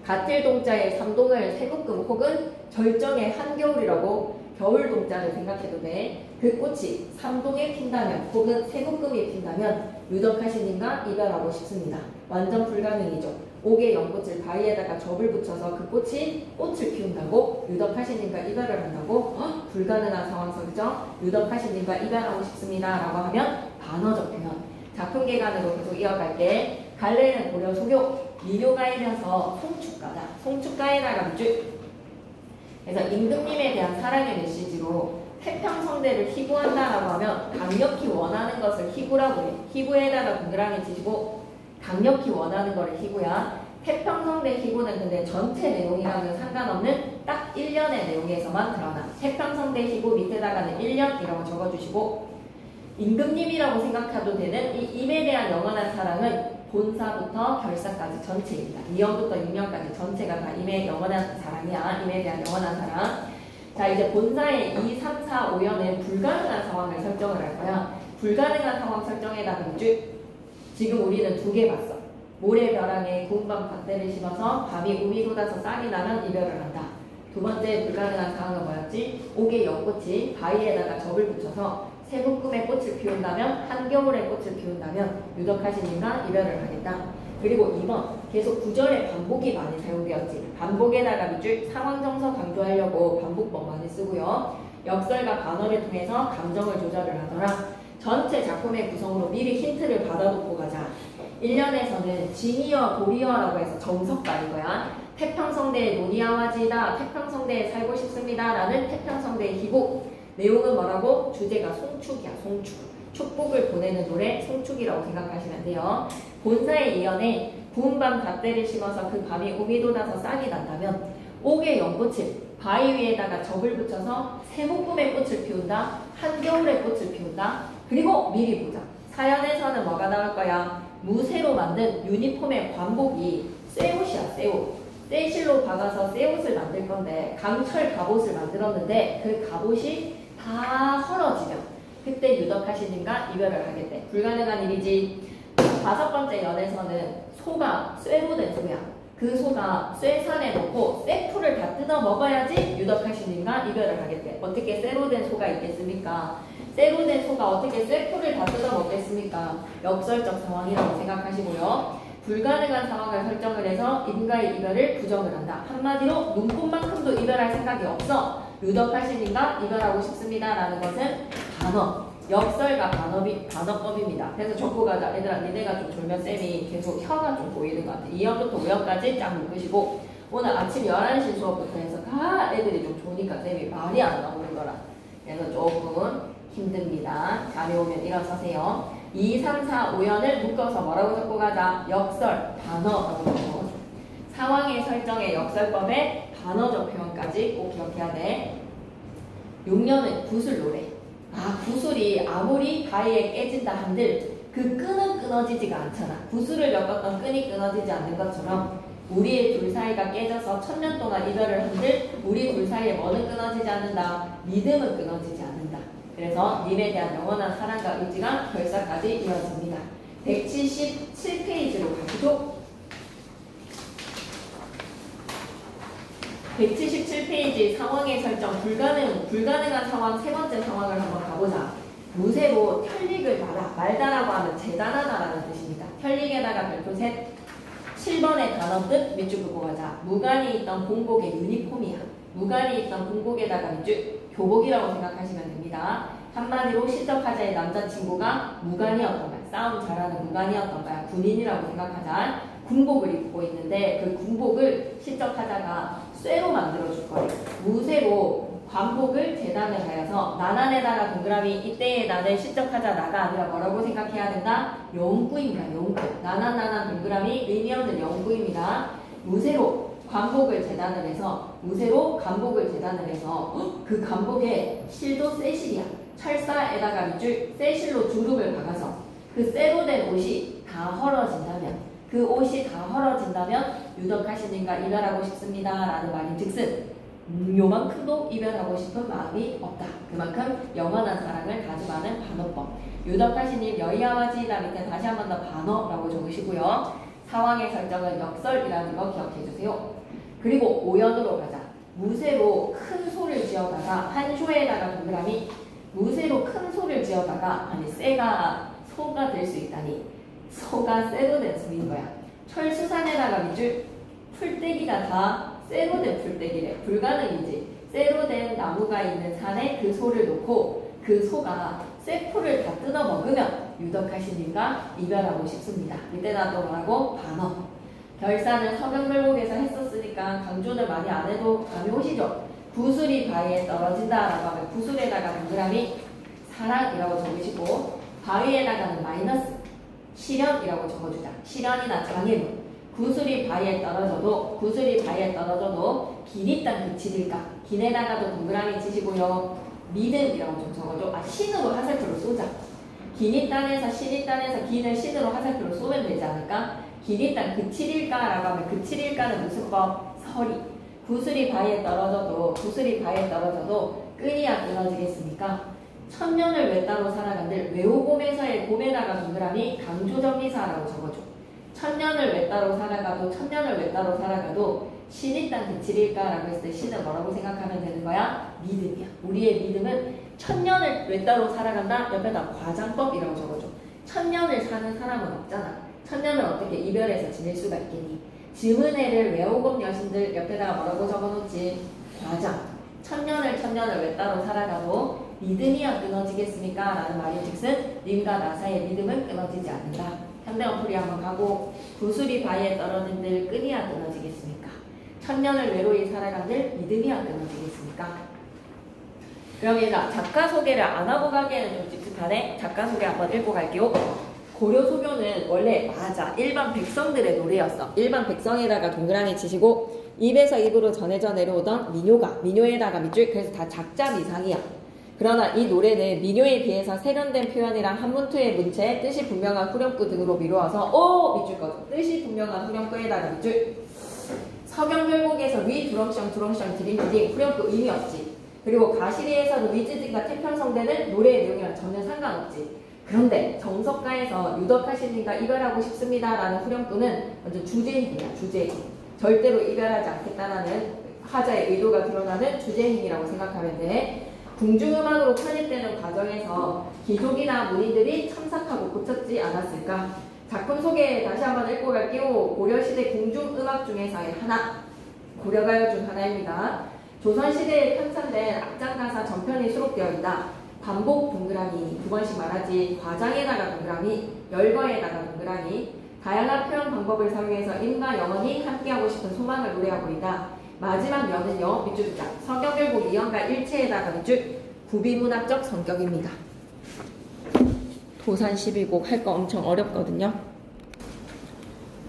가틀 동자의 삼동을 세묵금 혹은 절정의 한겨울이라고 겨울 동자를 생각해도 돼. 그 꽃이 삼동에 핀다면 혹은 세묵금이 핀다면 유덕하신님과 이별하고 싶습니다. 완전 불가능이죠. 옥의 연꽃을 바위에다가 접을 붙여서 그 꽃이 꽃을 피운다고? 유덕하신님과 이별을 한다고? 불가능한 상황 설정. 유덕하신님과 이별하고 싶습니다 라고 하면 반어적 표현. 작품계간으로 계속 이어갈게. 갈래는 고려 소교, 미료가이면서 송축가다. 송축가에다가 밑줄. 그래서 임금님에 대한 사랑의 메시지로 태평성대를 희구한다라고 하면 강력히 원하는 것을 희구라고 해. 희구에다가 동그라미 치시고 강력히 원하는 거를 희구야. 태평성대 희구는 근데 전체 내용이랑은 상관없는 딱 1년의 내용에서만 드러나. 태평성대 희구 밑에다가는 1년이라고 적어주시고 임금님이라고 생각해도 되는 이 임에 대한 영원한 사랑은 본사부터 결사까지 전체입니다. 2년부터 6년까지 전체가 다 임의 영원한 사랑이야. 임에 대한 영원한 사랑. 자, 이제 본사의 2, 3, 4, 5년에 불가능한 상황을 설정을 할 거야. 불가능한 상황 설정에다가 지금 우리는 2개 봤어. 모래벼랑에 구운 밤 밭대를 심어서 밤이 우미 돋아서 싹이 나면 이별을 한다. 두 번째 불가능한 상황은 뭐였지? 옥의 연꽃이 바위에다가 접을 붙여서 새묶음에 꽃을 피운다면 한겨울에 꽃을 피운다면 유덕하시니까 이별을 하겠다. 그리고 2번 계속 구절의 반복이 많이 사용되었지. 반복에다가 밑줄 상황정서 강조하려고 반복법 많이 쓰고요. 역설과 반어를 통해서 감정을 조절을 하더라. 전체 작품의 구성으로 미리 힌트를 받아놓고 가자. 1년에서는 지니어 도리어라고 해서 정석가인 거야. 태평성대의 노니아와지다. 태평성대에 살고 싶습니다. 라는 태평성대의 희곡. 내용은 뭐라고? 주제가 송축이야. 송축. 축복을 보내는 노래 송축이라고 생각하시면 돼요. 본사의 이연에 구운 밤 닷대를 심어서 그 밤이 우미 돋아서 싹이 난다면 옥의 연꽃을 바위 위에다가 접을 붙여서 새묶음의 꽃을 피운다. 한겨울의 꽃을 피운다. 그리고 미리 보자. 사연에서는 뭐가 나올 거야? 무쇠로 만든 유니폼의 관복이 쇠옷이야. 쇠옷. 쇠실로 박아서 쇠옷을 만들 건데 강철 갑옷을 만들었는데 그 갑옷이 다 헐어지면 그때 유덕하시는가 이별을 하겠대. 불가능한 일이지. 5번째 연에서는 소가 쇠로 된 소야. 그 소가 쇠산에 놓고 쇠풀을 다 뜯어 먹어야지 유덕하시는가 이별을 하겠대. 어떻게 쇠로 된 소가 있겠습니까? 쇠로 된 소가 어떻게 쇠풀을 다 뜯어 먹겠습니까? 역설적 상황이라고 생각하시고요. 불가능한 상황을 설정을 해서 임과의 이별을 부정을 한다. 한마디로 눈꽃만큼도 이별할 생각이 없어. 유덕하시니까 이별하고 싶습니다. 라는 것은 단어, 역설과 단어법입니다. 그래서 적고 가자. 얘들아, 니네가 좀 졸면 쌤이 계속 혀가 좀 보이는 것 같아. 2연부터 5연까지 쫙 묶으시고 오늘 아침 11시 수업부터 해서 다 애들이 좀 좋으니까 쌤이 말이 안 나오는 거라. 그래서 조금 힘듭니다. 잠이 오면 일어서세요. 2, 3, 4, 5연을 묶어서 뭐라고 적고 가자? 역설, 단어라고 적고 상황의 설정의 역설법에 단어적 표현까지 꼭 기억해야 돼. 6년은 구슬 노래. 구슬이 아무리 바위에 깨진다 한들 그 끈은 끊어지지가 않잖아. 구슬을 엮었던 끈이 끊어지지 않는 것처럼 우리의 둘 사이가 깨져서 1000년 동안 이별을 한들 우리 둘 사이에 뭐는 끊어지지 않는다? 믿음은 끊어지지 않는다. 그래서 님에 대한 영원한 사랑과 의지가 결사까지 이어집니다. 177페이지로 가시죠. 177페이지 상황의 설정 불가능한 상황 세 번째 상황을 한번 가보자. 무쇠로 혈릭을 말다라고 하면 재단하다라는 뜻입니다. 혈릭에다가 별표 셋 7번의 단어 뜻 밑줄 긋고 가자. 무관이 있던 공복의 유니폼이야. 무관이 있던 공복에다가 밑줄 교복이라고 생각하시면 됩니다. 한마디로 시적하자의 남자친구가 무관이었던 거야. 싸움 잘하는 무관이었던 거야. 군인이라고 생각하자. 군복을 입고 있는데 그 군복을 시적하자가 쇠로 만들어줄 거예요. 무쇠로 관복을 재단을 하여서 난안에다가 동그라미 이때의 나는 시적하자 나가 아니라 뭐라고 생각해야 된다? 영구입니다. 영구. 난안 동그라미 의미 없는 영구입니다. 무쇠로 관복을 재단을 해서 무쇠로 관복을 재단을 해서 그 관복에 실도 쇠실이야. 철사에다가 밑줄 쇠실로 주름을 박아서 그 쇠로 된 옷이 다 헐어진다면 그 옷이 다 헐어진다면 유덕하시는가 이별하고 싶습니다. 라는 말인 즉슨 요만큼도 이별하고 싶은 마음이 없다. 그만큼 영원한 사랑을 다짐하는 반어법. 유덕하시님 여이아와지다 밑에 다시 한 번 더 반어라고 적으시고요. 상황의 설정은 역설이라는 거 기억해주세요. 그리고 5연으로 가자. 무쇠로 큰 소를 지어다가 한 쇼에다가 동그라미 무쇠로 큰 소를 지어다가 아니 쇠가 소가 될 수 있다니 소가 쇠로 된 소인 거야. 철수산에다가 밑줄 풀떼기가 다 쇠로 된 풀떼기래. 불가능이지. 쇠로 된 나무가 있는 산에 그 소를 놓고 그 소가 쇠풀을 다 뜯어 먹으면 유덕하시님과 이별하고 싶습니다. 이때나 또 뭐라고? 반어. 결사는 서경별곡에서 했었으니까 강조를 많이 안 해도 감이 오시죠? 구슬이 바위에 떨어진다라고 하면 구슬에다가 동그라미 사랑이라고 적으시고 바위에다가는 마이너스 시련이라고 적어주자. 시련이나 장애물. 구슬이 바위에 떨어져도 길이 땅 그칠일까? 길에다가도 동그라미 치시고요. 믿음이라고 좀 적어줘. 신으로 화살표를 쏘자. 길이 땅에서 신이 땅에서 긴을 신으로 화살표를 쏘면 되지 않을까? 길이 땅 그칠일까라고 하면 그칠일까는 무슨 법? 서리. 구슬이 바위에 떨어져도 끈이야 끊어지겠습니까? 천년을 왜 따로 살아간들 외우곰에서의 곰에다가 동그라미 강조정리사라고 적어줘. 천년을 왜 따로 살아가도 신이 땅 그칠일까라고 했을 때 신은 뭐라고 생각하면 되는 거야? 믿음이야. 우리의 믿음은 천년을 왜 따로 살아간다? 옆에다 과장법이라고 적어줘. 천년을 사는 사람은 없잖아. 천년을 어떻게 이별해서 지낼 수가 있겠니? 지문애를 외우곰 여신들 옆에다가 뭐라고 적어놓지? 과장. 천년을 왜 따로 살아가도 믿음이야 끊어지겠습니까? 라는 말인즉슨 님과 나 사이의 믿음은 끊어지지 않는다. 현대어플이 한번 가고 구슬이 바위에 떨어진들 끈이야 끊어지겠습니까? 천년을 외로이 살아간들 믿음이야 끊어지겠습니까? 그럼 얘들아 작가 소개를 안 하고 가기에는 좀 찝찝하네. 작가 소개 한번 읽고 갈게요. 고려소교는 원래 맞아 일반 백성들의 노래였어. 일반 백성에다가 동그라미 치시고 입에서 입으로 전해져 내려오던 민요에다가 밑줄. 그래서 다 작자 미상이야. 그러나 이 노래는 민요에 비해서 세련된 표현이랑 한문투의 문체, 뜻이 분명한 후렴구 등으로 미루어서 밑줄 꺼줘. 뜻이 분명한 후렴구에다가 밑줄. 서경별곡에서 위 두렁샹 드림디딩 후렴구 의미 없지. 그리고 가시리에서도 위즈딩과 태평성대는 노래의 내용이랑 전혀 상관없지. 그런데 정석가에서 유덕하시니까 이별하고 싶습니다라는 후렴구는 완전 주제행이야. 주제행. 절대로 이별하지 않겠다라는 하자의 의도가 드러나는 주제행이라고 생각하면 돼. 궁중음악으로 편입되는 과정에서 귀족이나 문인들이 참석하고 고쳤지 않았을까? 작품 소개 다시 한번 읽고 갈게요. 고려시대 궁중음악 중에서의 하나, 고려가요 중 하나입니다. 조선시대에 편찬된 악장가사 전편이 수록되어 있다. 반복 동그라미, 두 번씩 말하지. 과장에다가 동그라미, 열거에다가 동그라미. 다양한 표현 방법을 사용해서 인과 영원히 함께하고 싶은 소망을 노래하고 있다. 마지막 면은요, 밑줄자. 서경별곡 2연가 일체에다가 밑줄. 구비문학적 성격입니다. 도산 12곡 할 거 엄청 어렵거든요.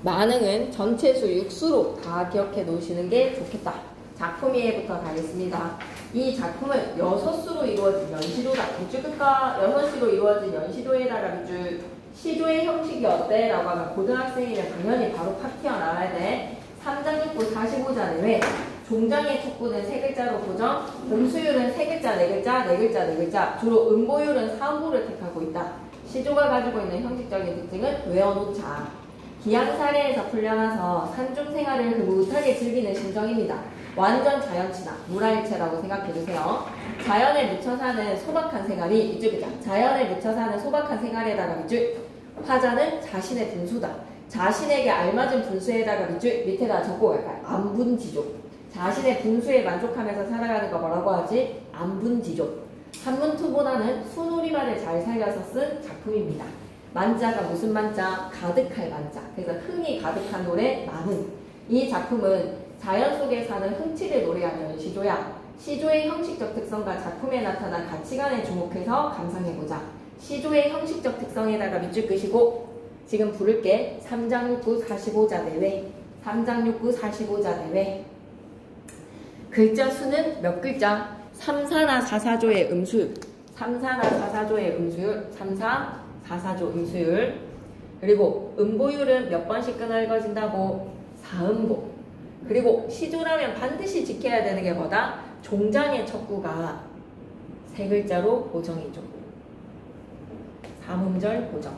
만응은 전체 수 6수로 다 기억해 놓으시는 게 좋겠다. 작품 이해부터 가겠습니다. 이 작품은 6수로 이루어진 연시도다. 밑줄 끝과 6시로 이루어진 연시도에다가 밑줄. 시조의 형식이 어때? 라고 하면 고등학생이면 당연히 바로 팍 튀어나와야 돼. 3장 6부 45자 내외. 종장의 촉구는 3글자로 고정. 음수율은 3글자, 4글자, 4글자, 4글자. 주로 음보율은 사음보를 택하고 있다. 시조가 가지고 있는 형식적인 특징은 외워놓자. 기양사례에서 풀려나서 산중생활을 흐뭇하게 즐기는 심정입니다. 완전 자연친화, 물화일체라고 생각해주세요. 자연에 묻혀 사는 소박한 생활이 밑줄이자. 자연에 묻혀 사는 소박한 생활에다가 밑줄. 화자는 자신의 분수다. 자신에게 알맞은 분수에다가 밑줄. 밑에다 적고 갈까요? 안분지족. 자신의 분수에 만족하면서 살아가는 거 뭐라고 하지? 안분지족. 한문투보다는 순우리말을 잘 살려서 쓴 작품입니다. 만자가 무슨 만자? 가득할 만자. 그래서 흥이 가득한 노래 만흥. 이 작품은 자연 속에 사는 흥치를 노래하는 시조야. 시조의 형식적 특성과 작품에 나타난 가치관에 주목해서 감상해보자. 시조의 형식적 특성에다가 밑줄 끄시고 지금 부를게. 3장 6구 45자 내외. 3장 6구 45자 내외. 글자 수는 몇 글자? 3, 4나 4, 4조의 음수율. 3, 4나 4, 4조의 음수율. 3, 4, 4, 4조 음수율. 그리고 음보율은 몇 번씩 끊어읽어진다고? 4음보. 그리고 시조라면 반드시 지켜야 되는 게 뭐다? 종장의 척구가 3글자로 고정이죠. 3음절 고정.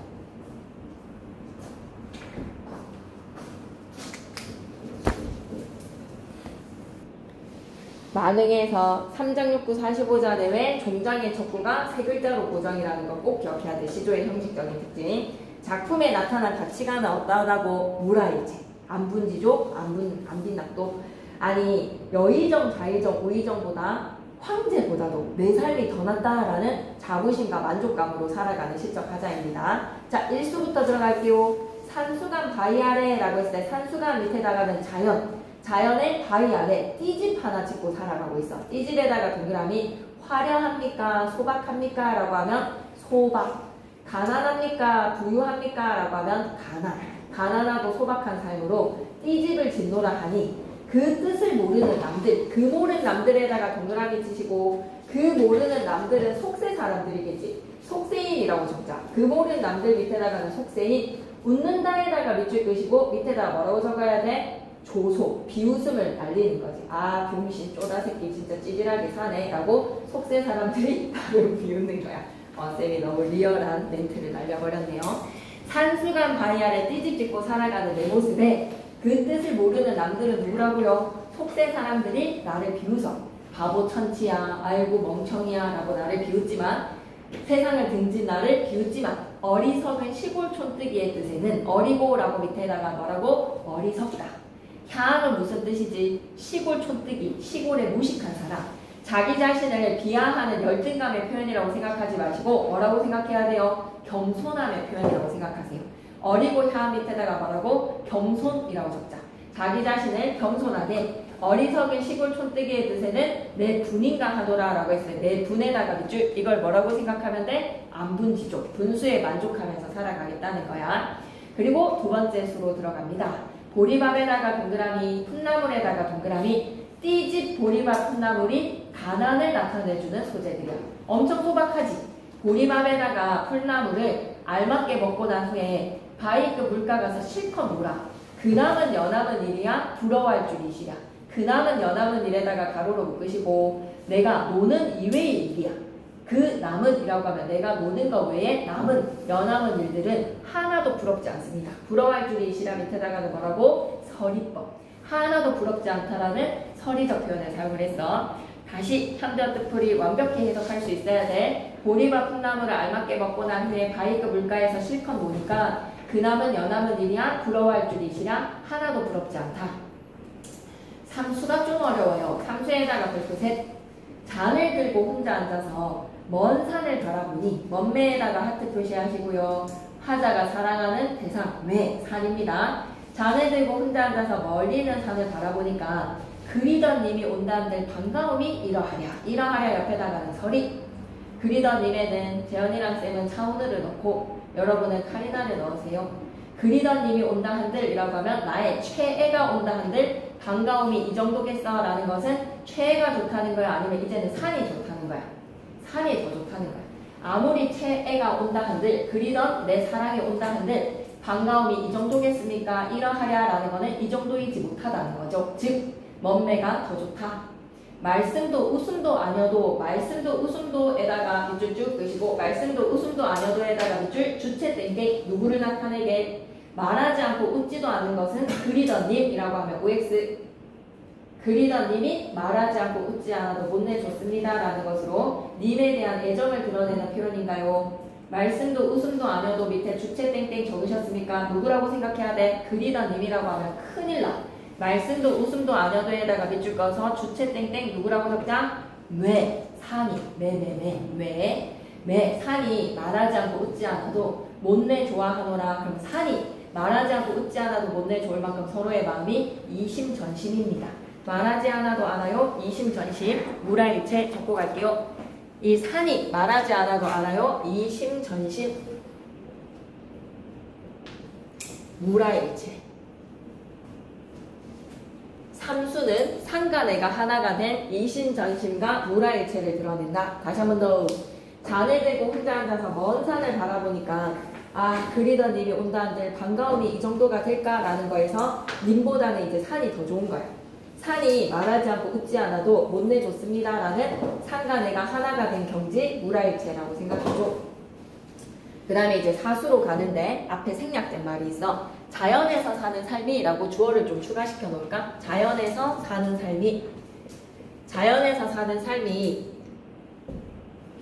만응에서 3장 6구 45자 내외 종장의 척구가 3글자로 고정이라는 거 꼭 기억해야 돼. 시조의 형식적인 특징. 작품에 나타난 가치관은 어떠하다고? 물화일체. 안분지족, 안빈낙도. 아니 여의정, 좌의정, 우의정보다 황제보다도 내 삶이 더 낫다라는 자부심과 만족감으로 살아가는 시적 하자입니다. 자, 1수부터 들어갈게요. 산수간 바위 아래라고 했을 때 산수간 밑에다가는 자연. 자연의 바위 안에 띠집 하나 짓고 살아가고 있어. 띠집에다가 동그라미 화려합니까? 소박합니까? 라고 하면 소박. 가난합니까? 부유합니까? 라고 하면 가난. 가난하고 소박한 삶으로 띠집을 짓노라 하니 그 뜻을 모르는 남들, 그 모르는 남들에다가 동그라미 치시고 그 모르는 남들은 속세 사람들이겠지. 속세인이라고 적자. 그 모르는 남들 밑에다가는 속세인. 웃는다에다가 밑줄 끄시고 밑에다가 뭐라고 적어야 돼? 조소, 비웃음을 날리는 거지. 아, 병신, 쪼다새끼 진짜 찌질하게 사네 라고 속세 사람들이 나를 비웃는 거야. 쌤이 너무 리얼한 멘트를 날려버렸네요. 산수간 바위 아래 띠집 짓고 살아가는 내 모습에 그 뜻을 모르는 남들은 누구라고요? 속세 사람들이 나를 비웃어. 바보 천치야, 아이고 멍청이야 라고 나를 비웃지만, 세상을 등진 나를 비웃지만 어리석은 시골 촌뜨기의 뜻에는 어리고라고 밑에다가 뭐라고? 어리석다. 향은 무슨 뜻이지? 시골 촌뜨기, 시골의 무식한 사람. 자기 자신을 비하하는 열등감의 표현이라고 생각하지 마시고 뭐라고 생각해야 돼요? 겸손함의 표현이라고 생각하세요. 어리고 향 밑에다가 뭐라고? 겸손이라고 적자. 자기 자신을 겸손하게 어리석은 시골 촌뜨기의 뜻에는 내 분인가 하노라 라고 했어요. 내 분에다가 밑줄 이걸 뭐라고 생각하면 돼? 안분지족. 분수에 만족하면서 살아가겠다는 거야. 그리고 두 번째 수로 들어갑니다. 보리밥에다가 동그라미, 풋나물에다가 동그라미. 띠집 보리밥 풋나물이 가난을 나타내주는 소재들이야. 엄청 소박하지? 보리밥에다가 풋나물을 알맞게 먹고 난 후에 바위급 물가 가서 실컷 놀아. 그남은 여남은 일이야? 부러워할 줄이시랴. 그남은 여남은 일에다가 가로로 묶으시고 내가 노는 이외의 일이야. 그 남은 이라고 하면 내가 노는 것 외에 남은 여남은 일들은 하나도 부럽지 않습니다. 부러워할 줄이시랴 밑에다가는 뭐라고? 서리법. 하나도 부럽지 않다라는 서리적 표현을 사용을 했어. 다시 현대어 뜻풀이 완벽히 해석할 수 있어야 돼. 보리밥 풋나물을 알맞게 먹고 난 후에 바위급 물가에서 실컷 노니까 그남은 여남은 일이야? 부러워할 줄이시랴? 하나도 부럽지 않다. 삼수가 좀 어려워요. 삼수에다가 별표 셋. 잔을 들고 혼자 앉아서 먼 산을 바라보니 먼매에다가 하트 표시하시고요. 화자가 사랑하는 대상 왜? 산입니다. 잔을 들고 혼자 앉아서 멀리 있는 산을 바라보니까 그리던 님이 온다는데 반가움이 이러하랴. 이러하랴 옆에다가는 서리. 그리던 님에는 재현이랑 쌤은 차오늘을 넣고 여러분은 카리나를 넣으세요. 그리던 님이 온다 한들 이라고 하면 나의 최애가 온다 한들 반가움이 이 정도겠어 라는 것은 최애가 좋다는 거야? 아니면 이제는 산이 좋다는 거야? 산이 더 좋다는 거야. 아무리 최애가 온다 한들 그리던 내 사랑이 온다 한들 반가움이 이 정도겠습니까? 이러하랴 라는 거는 이 정도이지 못하다는 거죠. 즉 먼매가 더 좋다. 말씀도 웃음도 아니어도 말씀도 웃음도에다가 밑줄 쭉 그시고 말씀도 웃음도 아니어도에다가 밑줄 주체 땡땡 누구를 나타내게 말하지 않고 웃지도 않는 것은 그리던 님이라고 하면 OX 그리던 님이 말하지 않고 웃지 않아도 못내줬습니다 라는 것으로 님에 대한 애정을 드러내는 표현인가요? 말씀도 웃음도 아니어도 밑에 주체 땡땡 적으셨습니까? 누구라고 생각해야 돼? 그리던 님이라고 하면 큰일 나. 말씀도 웃음도 아니어도에다가 밑줄 꺼서 주체 땡땡 누구라고 적자? 왜? 산이 왜? 산이 말하지 않고 웃지 않아도 못내 좋아하노라. 그럼 산이 말하지 않고 웃지 않아도 못내 좋을 만큼 서로의 마음이 이심전심입니다. 말하지 않아도 알아요. 이심전심. 무라일체 적고 갈게요. 이 산이 말하지 않아도 알아요. 이심전심. 무라일체. 삼수는 산과 내가 하나가 된 이심전심과 무라일체를 드러낸다. 다시 한 번 더. 잔을 들고 혼자 앉아서 먼 산을 바라보니까 아 그리던 님이 온다 한들 반가움이 이 정도가 될까라는 거에서 님보다는 이제 산이 더 좋은 거야. 산이 말하지 않고 웃지 않아도 못내줬습니다 라는 산과 내가 하나가 된 경지 무라일체라고 생각하죠. 그 다음에 이제 사수로 가는데 앞에 생략된 말이 있어. 자연에서 사는 삶이라고 주어를 좀 추가시켜 놓을까? 자연에서 사는 삶이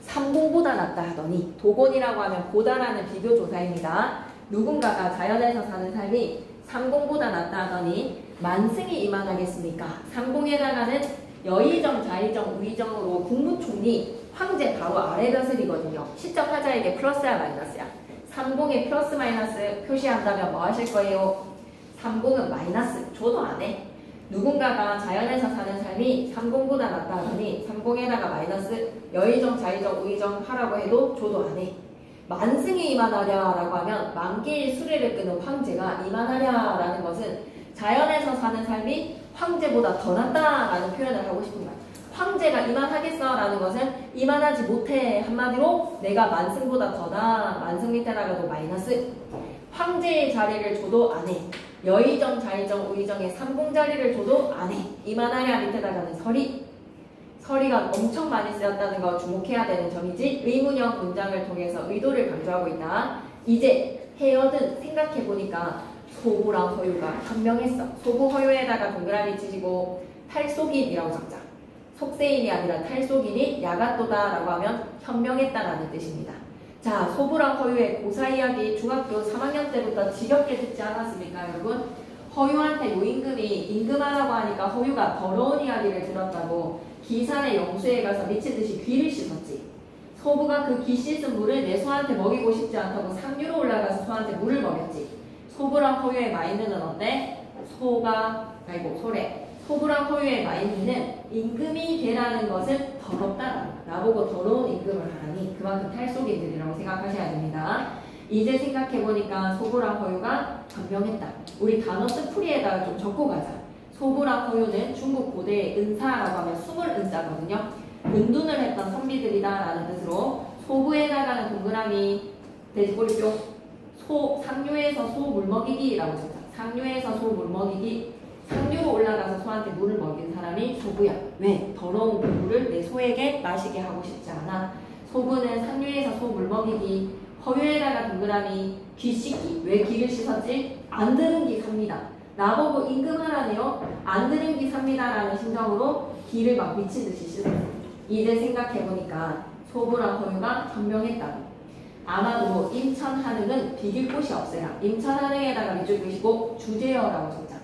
삼공보다 낫다 하더니 도곤이라고 하면 보다라는 비교조사입니다. 누군가가 자연에서 사는 삶이 삼공보다 낫다 하더니 만승이 이만하겠습니까? 삼공에다가는 여의정, 자의정, 우의정으로 국무총리, 황제 바로 아래 벼슬이거든요. 시적 화자에게 플러스야 마이너스야? 삼공에 플러스 마이너스 표시한다면 뭐 하실 거예요? 삼공은 마이너스 줘도 안 해. 누군가가 자연에서 사는 삶이 삼공보다 낫다 하더니 삼공에다가 마이너스 여의정, 자의정, 우의정 하라고 해도 줘도 안 해. 만승에 이만하랴라고 하면 만개의 수레를 끄는 황제가 이만하랴라는 것은 자연에서 사는 삶이 황제보다 더 낫다라는 표현을 하고 싶은 거야. 황제가 이만하겠어라는 것은 이만하지 못해. 한마디로 내가 만승보다 더다. 만승 밑에다가도 마이너스. 황제의 자리를 줘도 안 해. 여의정, 자의정, 우의정의 삼공 자리를 줘도 안 해. 이만하랴 밑에다가는 서리. 서리가 엄청 많이 쓰였다는 거 주목해야 되는 점이지 의문형 문장을 통해서 의도를 강조하고 있다. 이제 헤어든 생각해보니까 소부랑 허유가 현명했어. 소부 허유에다가 동그라미 치시고 탈속인이라고 적자. 속세인이 아니라 탈속인이 야간도다 라고 하면 현명했다라는 뜻입니다. 자, 소부랑 허유의 고사 이야기 중학교 3학년 때부터 지겹게 듣지 않았습니까, 여러분? 허유한테 요임금이 임금하라고 하니까 허유가 더러운 이야기를 들었다고 기산의 영수에 가서 미친듯이 귀를 씻었지. 소부가 그 귀 씻은 물을 내 소한테 먹이고 싶지 않다고 상류로 올라가서 소한테 물을 먹였지. 소부랑 허유의 마인드는 어때? 소래. 소부랑 허유의 마인드는 임금이 되라는 것은 더럽다. 나보고 더러운 임금을 하라니 그만큼 탈속인들이라고 생각하셔야 됩니다. 이제 생각해보니까 소부랑 허유가 현명했다. 우리 단어 뜻풀이에다가 좀 적고 가자. 소부랑 허유는 중국 고대의 은사라고 하면 숨을 은자거든요. 은둔을 했던 선비들이다 라는 뜻으로 소부에다가는 동그라미 돼지꼬리뼈 상류에서 소 물먹이기라고 적자. 상류에서 소 물먹이기. 상류로 올라가서 소한테 물을 먹인 사람이 소부야. 왜? 더러운 그 물을 내 소에게 마시게 하고 싶지 않아. 소부는 상류에서 소 물먹이기. 허유에다가 동그라미 귀 씻기. 왜 귀를 씻었지? 안 들은 기 삽니다. 나보고 임금하라네요. 안 들은 기 삽니다 라는 심정으로 귀를 막 미친듯이 씻었어. 이제 생각해보니까 소부랑 허유가 현명했다고. 아마도 임천한흥은 비길 곳이 없어요. 임천한흥에다가 밑줄 그시고 주제어라고 적자.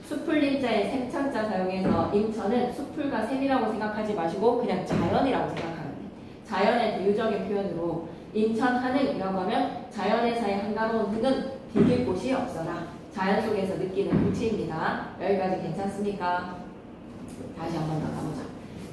수풀림자의 생천자 사용해서 임천은 수풀과 샘이라고 생각하지 마시고 그냥 자연이라고 생각하면 돼. 자연의 비유적인 표현으로 임천한흥이라고 하면 자연에서의 한가로운 흥은 비길 곳이 없어라. 자연 속에서 느끼는 불치입니다. 여기까지 괜찮습니까? 다시 한번 더 가보자.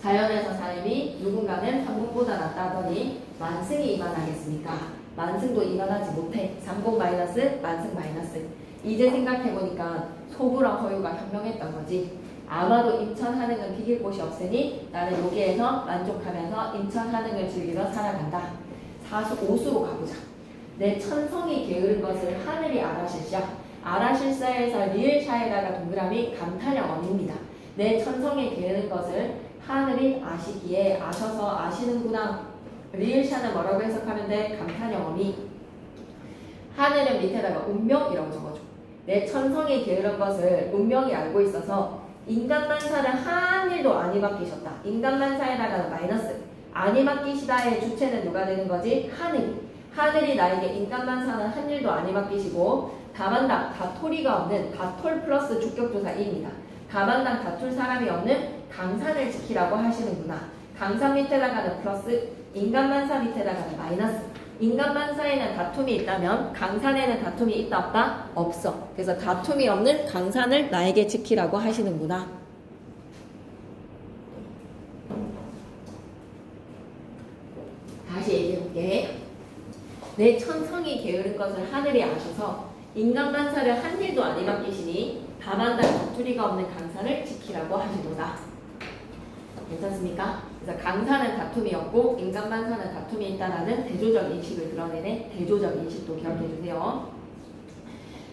자연에서 삶이 누군가는 삼공보다 낫다 하더니 만승이 이만하겠습니까? 만승도 이만하지 못해. 삼공 마이너스 만승 마이너스. 이제 생각해보니까 소부랑 허유가 현명했던 거지. 아마도 임천한흥은 비길 곳이 없으니 나는 여기에서 만족하면서 임천한흥을 즐기며 살아간다. 5수로 가보자. 내 천성이 게으른 것을 하늘이 알아실샤. 알아실사에서 리을샤에다가 동그라미 감탄형 어입니다. 내 천성이 게으른 것을 하늘이 아시기에 아셔서 아시는구나. 리을샤는 뭐라고 해석하면 돼? 감탄형 어미. 하늘은 밑에다가 운명이라고 적어줘. 내 천성이 게으른 것을 운명이 알고 있어서 인간만사를 한 일도 안 이바뀌셨다. 인간만사에다가 마이너스. 안 이바뀌시다의 주체는 누가 되는 거지? 하늘이. 하늘이 나에게 인간만사는 한 일도 안 이바뀌시고 다만당, 다토리가 없는 다톨 플러스 주격조사 2입니다. 다만당 다툴 사람이 없는 강산을 지키라고 하시는구나. 강산 밑에다가는 플러스, 인간만사 밑에다가는 마이너스. 인간만사에는 다툼이 있다면 강산에는 다툼이 있다 없다? 없어. 그래서 다툼이 없는 강산을 나에게 지키라고 하시는구나. 다시 얘기해볼게. 내 천성이 게으른 것을 하늘이 아셔서 인간만사를 한 일도 안 이바뀌시니 다만당 다투리가 없는 강산을 지키라고 하시도다. 괜찮습니까? 그래서 강산은 다툼이 없고 인간만사는 다툼이 있다라는 대조적 인식을 드러내는 대조적 인식도 기억해주세요.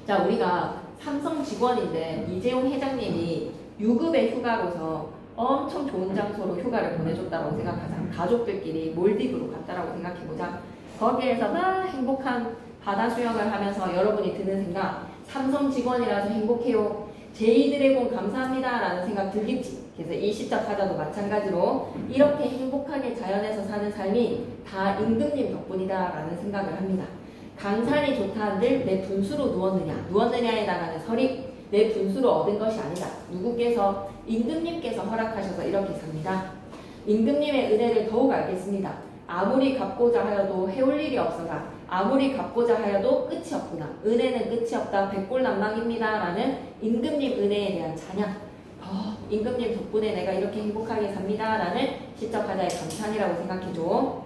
자, 우리가 삼성 직원인데 이재용 회장님이 유급의 휴가로서 엄청 좋은 장소로 휴가를 보내줬다고 생각하자. 가족들끼리 몰디브로 갔다라고 생각해보자. 거기에서 막 행복한 바다 수영을 하면서 여러분이 드는 생각, 삼성 직원이라서 행복해요. 제이드래곤 감사합니다 라는 생각 들겠지. 그래서 이 시작하자도 마찬가지로 이렇게 행복하게 자연에서 사는 삶이 다 임금님 덕분이다 라는 생각을 합니다. 강산이 좋다 한들 내 분수로 누웠느냐에다가는 설익, 내 분수로 얻은 것이 아니다. 누구께서? 임금님께서 허락하셔서 이렇게 삽니다. 임금님의 은혜를 더욱 알겠습니다. 아무리 갚고자 하여도 해올 일이 없어라. 아무리 갚고자 하여도 끝이 없구나. 은혜는 끝이 없다. 백골난방입니다. 라는 임금님 은혜에 대한 찬양. 임금님 덕분에 내가 이렇게 행복하게 삽니다 라는 시적 하자의 감탄이라고 생각해줘.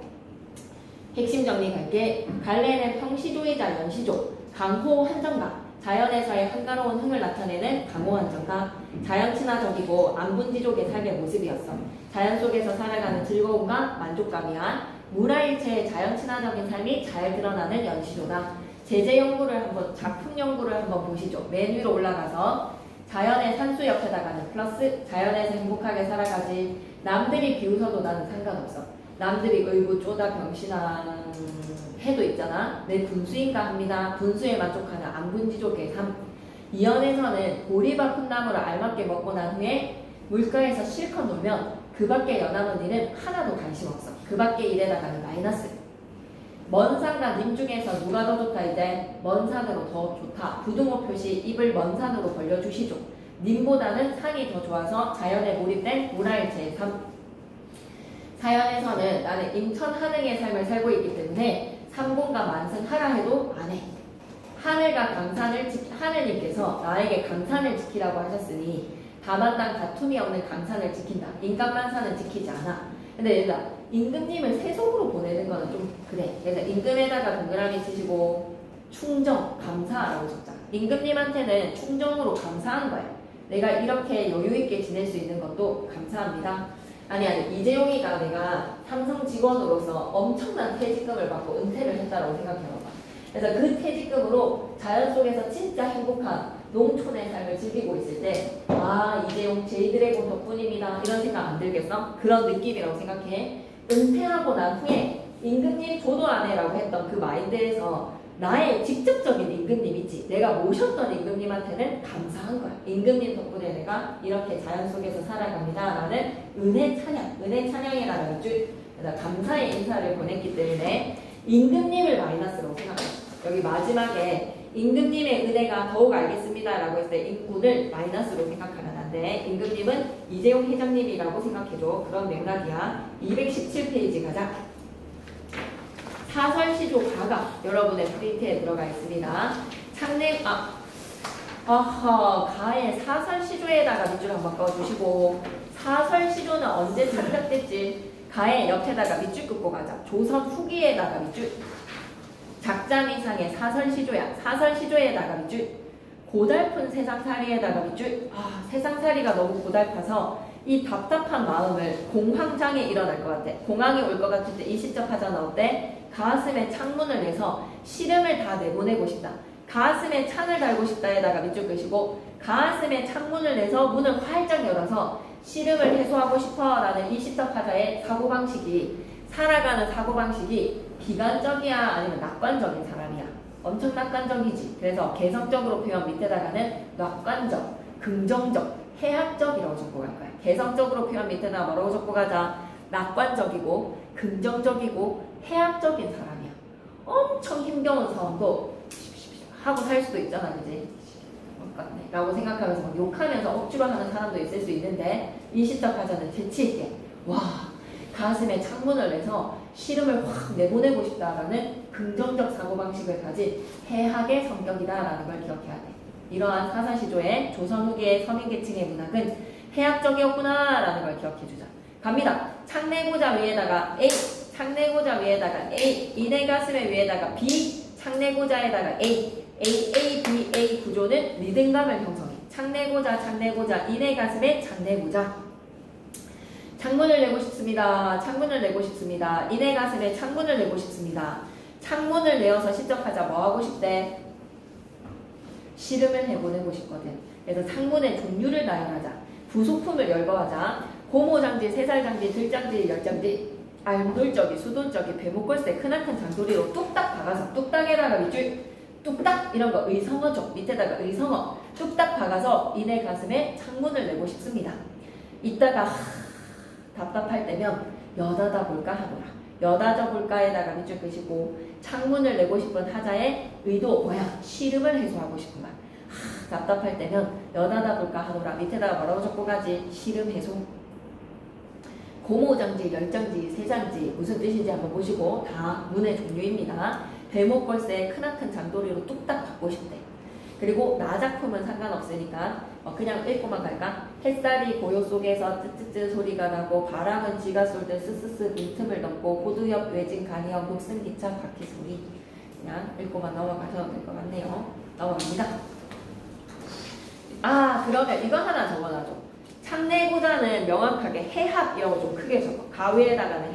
핵심 정리 갈게. 갈래는 평시조이자 연시조, 강호 한정가, 자연에서의 한가로운 흥을 나타내는 강호 한정가, 자연 친화적이고 안분지족의 삶의 모습이었어. 자연 속에서 살아가는 즐거움과 만족감이야. 문화일체의 자연 친화적인 삶이 잘 드러나는 연시조다. 제재 연구를 한번, 작품 연구를 한번 보시죠. 맨 위로 올라가서 자연의 산수 옆에다가는 플러스, 자연에서 행복하게 살아가지. 남들이 비웃어도 나는 상관없어. 남들이 의구 쪼다 병신아 해도 있잖아. 내 분수인가 합니다. 분수에 만족하는 안분지족의 삶. 이연에서는 보리밥 푼나물을 알맞게 먹고 난 후에 물가에서 실컷 놀면 그 밖에 연남은 일은 하나도 관심 없어. 그 밖에 일에다가는 마이너스. 먼 산과 님 중에서 누가 더 좋다 이제? 먼 산으로 더 좋다. 부등호 표시 입을 먼 산으로 벌려주시죠. 님보다는 산이 더 좋아서 자연에 몰입된 문화일체의 삶. 자연에서는 나는 임천 하능의 삶을 살고 있기 때문에 삼공과 만승하라 해도 안 해. 하늘과 강산을 하느님께서 나에게 강산을 지키라고 하셨으니 다만당 다툼이 없는 강산을 지킨다. 인간만산은 지키지 않아. 근데 얘들아, 임금님을 세속으로 보내는 거는 좀 그래. 그래서 임금에다가 동그라미 치시고 충정, 감사라고 적자. 임금님한테는 충정으로 감사한 거야. 내가 이렇게 여유있게 지낼 수 있는 것도 감사합니다. 아니 이재용이가 내가 삼성 직원으로서 엄청난 퇴직금을 받고 은퇴를 했다고 생각해봐봐. 그래서 그 퇴직금으로 자연 속에서 진짜 행복한 농촌의 삶을 즐기고 있을 때 아 이재용 제이드래곤 덕분입니다 이런 생각 안 들겠어? 그런 느낌이라고 생각해. 은퇴하고 난 후에 임금님 조도 안 해라고 했던 그 마인드에서 나의 직접적인 임금님 있지. 내가 모셨던 임금님한테는 감사한 거야. 임금님 덕분에 내가 이렇게 자연 속에서 살아갑니다 라는 은혜 찬양, 은혜 찬양이라는 줄 감사의 인사를 보냈기 때문에 임금님을 마이너스로 생각해. 여기 마지막에 임금님의 은혜가 더욱 알겠습니다 라고 했을 때 임군을 마이너스로 생각하면 안 돼. 임금님은 이재용 회장님이라고 생각해줘. 그런 맥락이야. 217페이지 가자. 사설시조 가가 여러분의 프린트에 들어가 있습니다. 가의 사설시조에다가 밑줄 한번 꺼주시고, 사설시조는 언제 창작됐지? 가의 옆에다가 밑줄 긋고 가자. 조선 후기에다가 밑줄. 작자미상의 사설시조야. 사설시조에다가 밑줄. 고달픈 세상살이에다가 밑줄. 세상살이가 너무 고달파서 이 답답한 마음을 공황장애 일어날 것 같아. 공황이 올 것 같을 때 이 시적 하자는 어때? 가슴에 창문을 내서 시름을 다 내보내고 싶다. 가슴에 창을 달고 싶다에다가 밑줄 끄시고 가슴에 창문을 내서 문을 활짝 열어서 시름을 해소하고 싶어라는 이 시적 하자의 사고방식이 살아가는 사고방식이 비관적이야 아니면 낙관적인 사람이야? 엄청 낙관적이지. 그래서 개성적으로 표현 밑에다가는 낙관적, 긍정적, 해학적이라고 적고 갈 거야. 개성적으로 표현 밑에다 뭐라고 적고 가자? 낙관적이고 긍정적이고 해학적인 사람이야. 엄청 힘겨운 상황도 하고 살 수도 있잖아, 그지? 똑같네 라고 생각하면서 막 욕하면서 억지로 하는 사람도 있을 수 있는데 이 시적 하자는 재치있게 와 가슴에 창문을 내서 시름을 확 내보내고 싶다라는 긍정적 사고방식을 가진 해학의 성격이다라는 걸 기억해야 돼. 이러한 사사시조의 조선 후기의 서민계층의 문학은 해학적이었구나 라는 걸 기억해주자. 갑니다. 창내고자 위에다가 A, 창내고자 위에다가 A, 이내 가슴의 위에다가 B, 창내고자에다가 A, A, B, A 구조는 리듬감을 형성해. 창내고자, 이내 가슴에 창내고자. 창문을 내고 싶습니다. 창문을 내고 싶습니다. 이내 가슴에 창문을 내고 싶습니다. 창문을 내어서 시적하자 뭐 하고 싶대? 시름을 해보내고 싶거든. 그래서 창문의 종류를 나열하자. 부속품을 열거하자. 고모장지, 세살장지, 들장지, 열장지, 알무돌적이, 수돌적이, 배목걸쇠, 크나큰 장도리로 뚝딱 박아서 뚝딱에다가 밑줄 뚝딱 이런 거 의성어죠. 밑에다가 의성어 뚝딱 박아서 이내 가슴에 창문을 내고 싶습니다. 이따가 답답할 때면 여다다 볼까 하노라. 여다져 볼까에다가 밑줄 끄시고 창문을 내고 싶은 하자의 의도 뭐야? 시름을 해소하고 싶은 말. 답답할 때면 여다다 볼까 하노라. 밑에다가 뭐라고 적고 가지? 시름 해소. 고모장지, 열장지, 세장지 무슨 뜻인지 한번 보시고 다 문의 종류입니다. 배목걸쇠 크나큰 장도리로 뚝딱 받고 싶대. 그리고 나 작품은 상관없으니까 그냥 읽고만 갈까? 햇살이 고요 속에서 쯔쯔쯔 소리가 나고 바람은 쥐가 쏠듯 스스스 빈틈을 넘고 호두 옆 외진 간이어 녹슨 기차 바퀴 소리. 그냥 읽고만 넘어가셔도 될 것 같네요. 넘어갑니다. 아, 그러면 이거 하나 적어놔줘. 창내고자는 명확하게 해합이라고 좀 크게 적어. 가위에다가는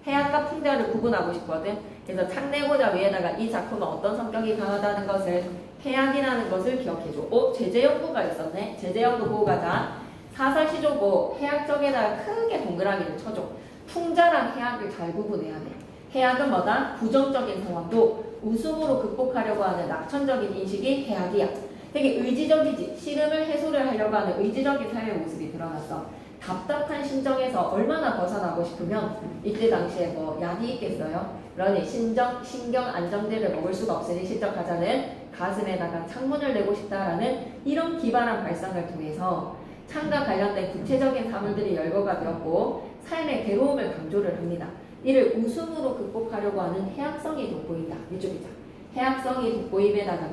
해합과 풍자를 구분하고 싶거든. 그래서 창내고자 위에다가 이 작품은 어떤 성격이 강하다는 것을 해악이라는 것을 기억해줘. 제재연구가 있었네. 제재연구 보고 가자. 사설시조고 해악적에다가 크게 동그라미를 쳐줘. 풍자랑 해악을 잘 구분해야 돼. 해악은 뭐다? 부정적인 상황도 웃음으로 극복하려고 하는 낙천적인 인식이 해악이야. 되게 의지적이지. 씨름을 해소를 하려고 하는 의지적인 삶의 모습이 드러났어. 답답한 심정에서 얼마나 벗어나고 싶으면 이때 당시에 뭐 약이 있겠어요? 그러니 신경 안정제를 먹을 수가 없으니 실적하자는 가슴에다가 창문을 내고 싶다라는 이런 기발한 발상을 통해서 창과 관련된 구체적인 사물들이 열거가 되었고 삶의 괴로움을 강조를 합니다. 이를 웃음으로 극복하려고 하는 해악성이 돋보인다. 이쪽이죠. 해악성이 돋보임에다가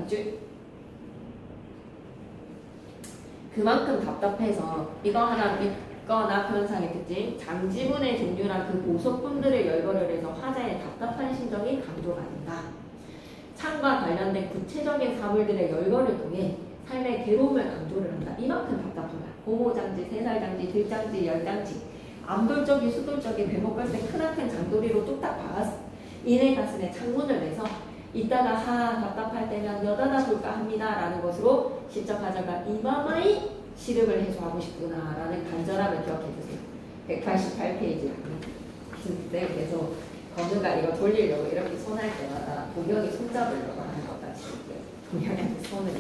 그만큼 답답해서 이거 하나 믿거나 표현상의 특징 장지문의 종류랑 그 보석분들을 열거를 해서 화자의 답답한 심정이 강조가 된다. 창과 관련된 구체적인 사물들의 열거를 통해 삶의 괴로움을 강조를 한다. 이만큼 답답한 거야. 고모장지, 세살장지, 들장지, 열장지 암돌적이 수돌적이 배목걸새 크나큰 장도리로 뚝딱 박았어. 이내 가슴에 창문을 내서 이따가 답답할 때면 여다다 볼까 합니다 라는 것으로 실적하자가 이마마이 시름을 해소하고 싶구나 라는 간절함을 기억해주세요. 188페이지입니다. 계속 건우가 이거 돌리려고 이렇게 손할 때마다 동영이 손잡으려고 하는 것 같이 동영이한테 손을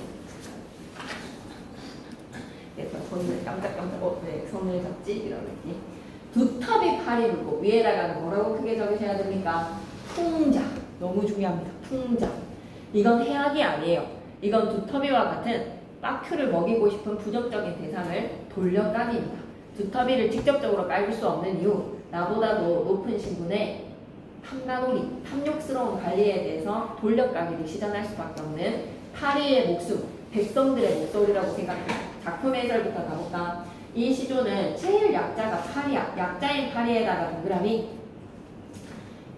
그래서 손을 깜짝깜짝 네, 손을 잡지 이런 느낌. 두텁이 팔이 물고 위에다가는 뭐라고 크게 적으셔야 됩니까? 풍자. 너무 중요합니다. 풍자. 이건 해악이 아니에요. 이건 두터비와 같은 빠큐를 먹이고 싶은 부정적인 대상을 돌려까깁니다. 두터비를 직접적으로 깔을 수 없는 이유, 나보다도 높은 신분의 탐가놀이, 탐욕스러운 관리에 대해서 돌려까기를 시전할 수밖에 없는 파리의 목숨, 백성들의 목소리라고 생각해요. 작품 해설부터 가볼까? 이 시조는 제일 약자가 파리야. 약자인 파리에다가 동그라미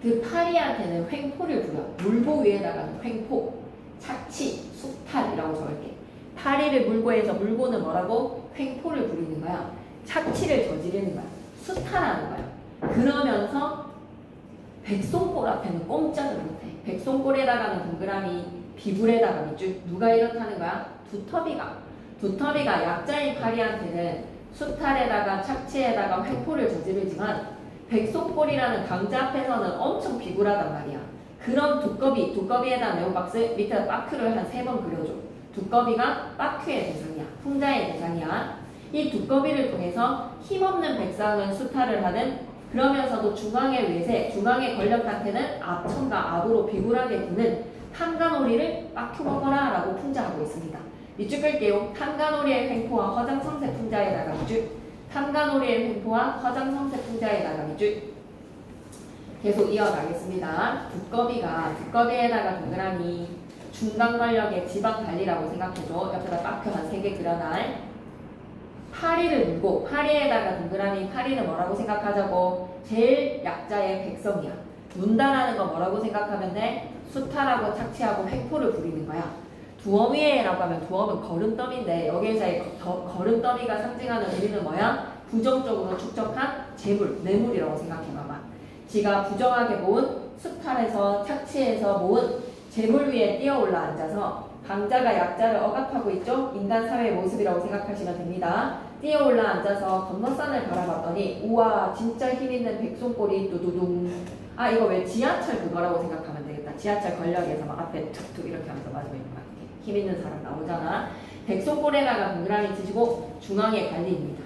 그 파리한테는 횡포를 부려. 물고 위에다가는 횡포, 착취, 숙탈이라고 적을게. 파리를 물고 해서 물고는 뭐라고? 횡포를 부리는 거야. 착취를 저지르는 거야. 수탈하는 거야. 그러면서 백송골 앞에는 꼼짝을 못해. 백송골에다가는 동그라미, 비굴에다가 밑줄. 누가 이렇다는 거야? 두터비가 약자인 파리한테는 수탈에다가 착취에다가 횡포를 저지르지만 백송골이라는 강자 앞에서는 엄청 비굴하단 말이야. 그런 두꺼비에다 네오박스 밑에 빠큐를 한 3번 그려줘. 두꺼비가 빠큐의 대상이야. 풍자의 대상이야. 이 두꺼비를 통해서 힘없는 백성은 수탈을 하는 그러면서도 중앙의 외세, 중앙의 권력한테는 앞천과 앞으로 비굴하게 구는 탐가놀이를 빠큐 먹어라 라고 풍자하고 있습니다. 밑줄 끌게요. 탐가놀이의 횡포와 허장성세 풍자에다가 밑줄. 탐가놀이의 횡포와 허장성세 풍자에다가 밑줄. 계속 이어가겠습니다. 두꺼비에다가 동그라미 중간 권력의 지방 관리라고 생각해줘. 옆에다 빠큐 한 3개 그려놔. 파리를 물고 파리에다가 동그라미 파리는 뭐라고 생각하자고? 제일 약자의 백성이야. 문다라는 거 뭐라고 생각하면 돼? 수탈하고 착취하고 횡포를 부리는 거야. 두어미에라고 하면 두어는 거름더미인데 여기에서의 거름더미가 상징하는 의미는 뭐야? 부정적으로 축적한 재물, 뇌물이라고 생각해봐봐. 지가 부정하게 모은 수탈해서 착취해서 모은 재물 위에 뛰어올라 앉아서 강자가 약자를 억압하고 있죠? 인간 사회의 모습이라고 생각하시면 됩니다. 뛰어올라 앉아서 건너산을 바라봤더니 우와 진짜 힘있는 백송골이 두두둥. 아 이거 왜 지하철 그거라고 생각하면 되겠다. 지하철 권력에서 막 앞에 툭툭 이렇게 하면서 맞으면 힘있는 사람 나오잖아. 백송골에다가 동그라미 치시고 중앙에 관리입니다.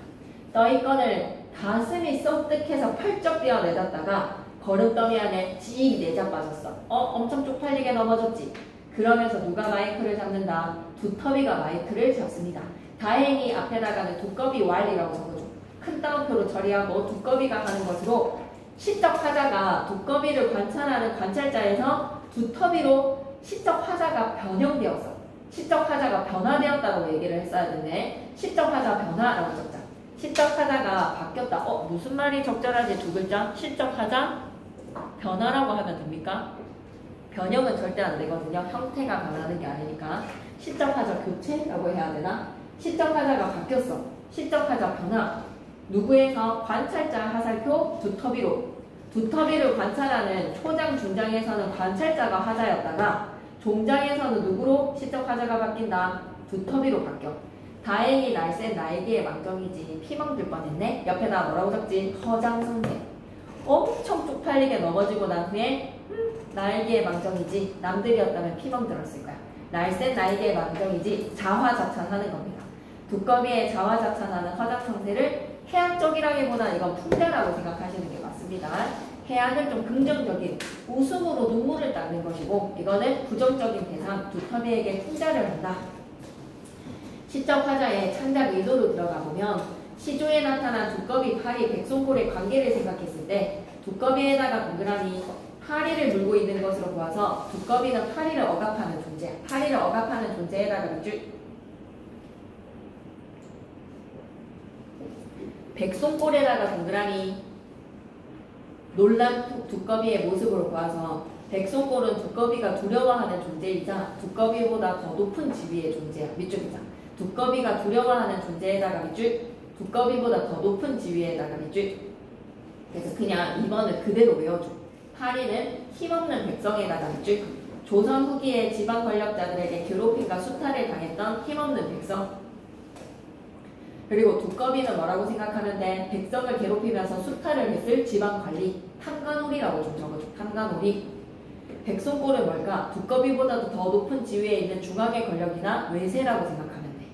떠있건을 가슴이 썩뜩해서 펄쩍 뛰어내렸다가 거름더미 안에 찌익 내자빠졌어. 엄청 쪽팔리게 넘어졌지. 그러면서 누가 마이크를 잡는다? 두터비가 마이크를 잡습니다. 다행히 앞에다가는 두꺼비 왈이라고 적어줘. 큰 따옴표로 처리하고 두꺼비가 하는 것으로 시적 화자가 두꺼비를 관찰하는 관찰자에서 두터비로 시적 화자가 변형되었어. 시적 하자가 변화되었다고 얘기를 했어야 되네. 시적 하자 변화라고 적자. 시적 하자가 바뀌었다. 무슨 말이 적절하지? 두 글자. 시적 하자 변화라고 하면 됩니까? 변형은 절대 안 되거든요. 형태가 변하는 게 아니니까. 시적 하자 교체라고 해야 되나? 시적 하자가 바뀌었어. 시적 하자 변화. 누구에서? 관찰자 하살표 두터비로. 두터비를 관찰하는 초장, 중장에서는 관찰자가 하자였다가 종장에서는 누구로? 시적 하자가 바뀐다. 두터비로 바뀌어. 다행히 날쌘 나에게의 망정이지. 피멍들 뻔했네. 옆에다 뭐라고 적지? 허장성대. 엄청 쪽팔리게 넘어지고 난 후에 나에게의 망정이지. 남들이었다면 피멍 들었을 거야. 날쌘 나에게의 망정이지. 자화자찬하는 겁니다. 두꺼비의 자화자찬하는 허장성대를 해학적이라기보다 이건 풍자라고 생각하시는 게 맞습니다. 해학은 좀 긍정적인 웃음으로 눈물을 닦는 것이고 이거는 부정적인 대상 두터비에게 풍자를 한다. 시적 화자의 창작 의도로 들어가 보면 시조에 나타난 두꺼비, 파리, 백송골의 관계를 생각했을 때 두꺼비에다가 동그라미 파리를 물고 있는 것으로 보아서 두꺼비는 파리를 억압하는 존재야. 파리를 억압하는 존재에다가 밑줄 백송골에다가 동그라미 놀란 두꺼비의 모습을 보아서 백송골은 두꺼비가 두려워하는 존재이자 두꺼비보다 더 높은 지위의 존재야. 밑줄이자. 두꺼비가 두려워하는 존재에다가 밑줄 두꺼비보다 더 높은 지위에다가 밑줄. 그래서 그냥 2번을 그대로 외워줘. 파리는 힘없는 백성에다가 밑줄. 조선 후기의 지방 권력자들에게 괴롭힘과 수탈을 당했던 힘없는 백성. 그리고 두꺼비는 뭐라고 생각하는데 백성을 괴롭히면서 수탈을 했을 지방관리 탐관오리라고 좀 적어줘. 탐관오리. 백송골은 뭘까? 두꺼비보다도 더 높은 지위에 있는 중앙의 권력이나 외세라고 생각하면 돼.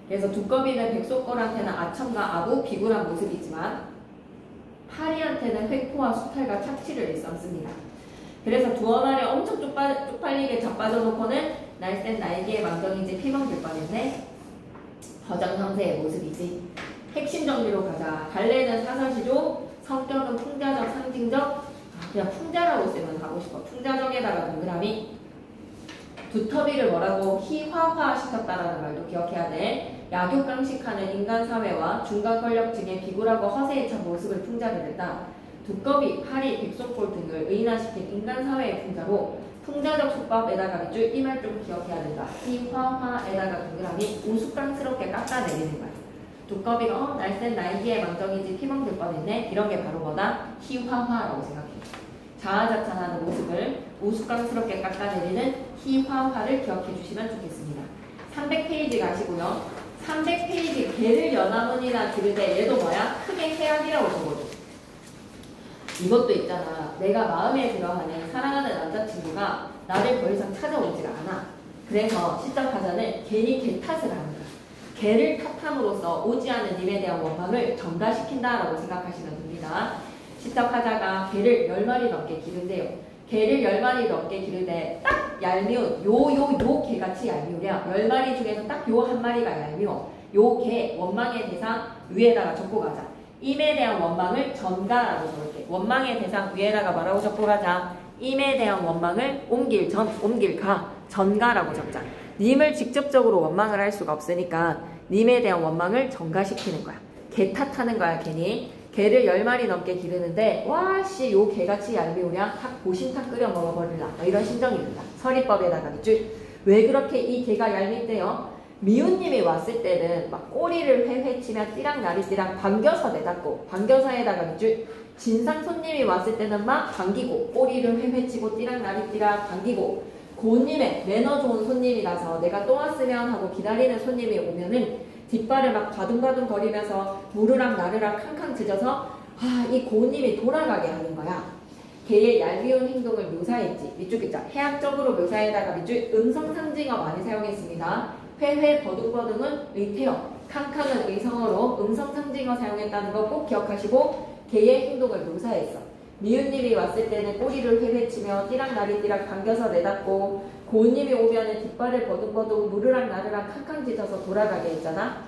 그래서 두꺼비는 백송골한테는 아첨과 아부, 비굴한 모습이지만 파리한테는 횡포와 수탈과 착취를 일삼습니다. 그래서 두어 마리 엄청 쪽팔리게 자빠져 놓고는 날쌘 나에게의 망정이지 피멍들 뻔했네. 허장성세의 모습이지. 핵심 정리로 가자. 갈래는 사설시조, 성격은 풍자적, 상징적. 그냥 풍자라고 쓰면 하고 싶어. 풍자적에다가 동그라미. 두터비를 뭐라고? 희화화 시켰다라는 말도 기억해야 돼. 약육강식하는 인간사회와 중간권력층의 비굴하고 허세에 찬 모습을 풍자를 했다. 두꺼비, 파리, 백송골 등을 의인화시킨 인간사회의 풍자로 풍자적 속법에다가 밑줄 이 말 좀 기억해야 된다. 희화화에다가 동그라미 우스꽝스럽게 깎아내리는 거야. 두꺼비가 날쌘 나이기의 망정이지 피멍들 뻔했네. 이런 게 바로 뭐다? 희화화라고 생각해. 자아자찬하는 모습을 우스꽝스럽게 깎아내리는 희화화를 기억해 주시면 좋겠습니다. 300페이지 가시고요. 300페이지 개를 연화문이나 기르되 얘도 뭐야? 크게 해악이라고 적어줘. 이것도 있잖아. 내가 마음에 들어하는 사랑하는 남자친구가 나를 더 이상 찾아오지가 않아. 그래서 시적 하자는 괜히 개 탓을 하는 거야. 개를 탓함으로써 오지 않는 님에 대한 원망을 전가시킨다라고 생각하시면 됩니다. 시적 하자가 개를 10마리 넘게 기른대요. 개를 10마리 넘게 기르되 딱 얄미운 요 개같이 얄미우랴. 10마리 중에서 딱 요 한 마리가 얄미워. 요 개 원망의 대상 위에다가 적고 가자. 임에 대한 원망을 전가라고 적을게. 원망의 대상 위에다가 뭐라고 적고 가자. 임에 대한 원망을 옮길 전, 옮길 가, 전가라고 적자. 님을 직접적으로 원망을 할 수가 없으니까 님에 대한 원망을 전가시키는 거야. 개 탓하는 거야 괜히. 개를 10마리 넘게 기르는데 와씨 요 개같이 얄미우냐? 탁 보신탕 끓여 먹어버릴라. 이런 심정이 든다. 서리법에다가 밑줄. 왜 그렇게 이 개가 얄밉대요? 미운님이 왔을 때는 막 꼬리를 회회치며 띠랑나리띠랑 반겨서 내닫고 반겨서에다가 밑줄. 진상 손님이 왔을 때는 막 반기고 꼬리를 회회치고 띠랑나리띠랑 반기고 고운님의 매너 좋은 손님이라서 내가 또 왔으면 하고 기다리는 손님이 오면은 뒷발을 막 가둥가둥 거리면서 무르락 나르락 캉캉 짖어서 이 고운님이 돌아가게 하는 거야. 개의 얄미운 행동을 묘사했지. 밑줄 글자 해학적으로 묘사에다가 밑줄 음성상징어 많이 사용했습니다. 회회 버둥버둥은 의태어, 캉캉은 의성어로 음성상징어 사용했다는 거 꼭 기억하시고 개의 행동을 묘사했어. 미운님이 왔을 때는 꼬리를 회회치며 띠락나리띠락 반겨서 내닫고 고운님이 오면은 뒷발을 버둥버둥 무르락 나르락 캉캉 짖어서 돌아가게 했잖아.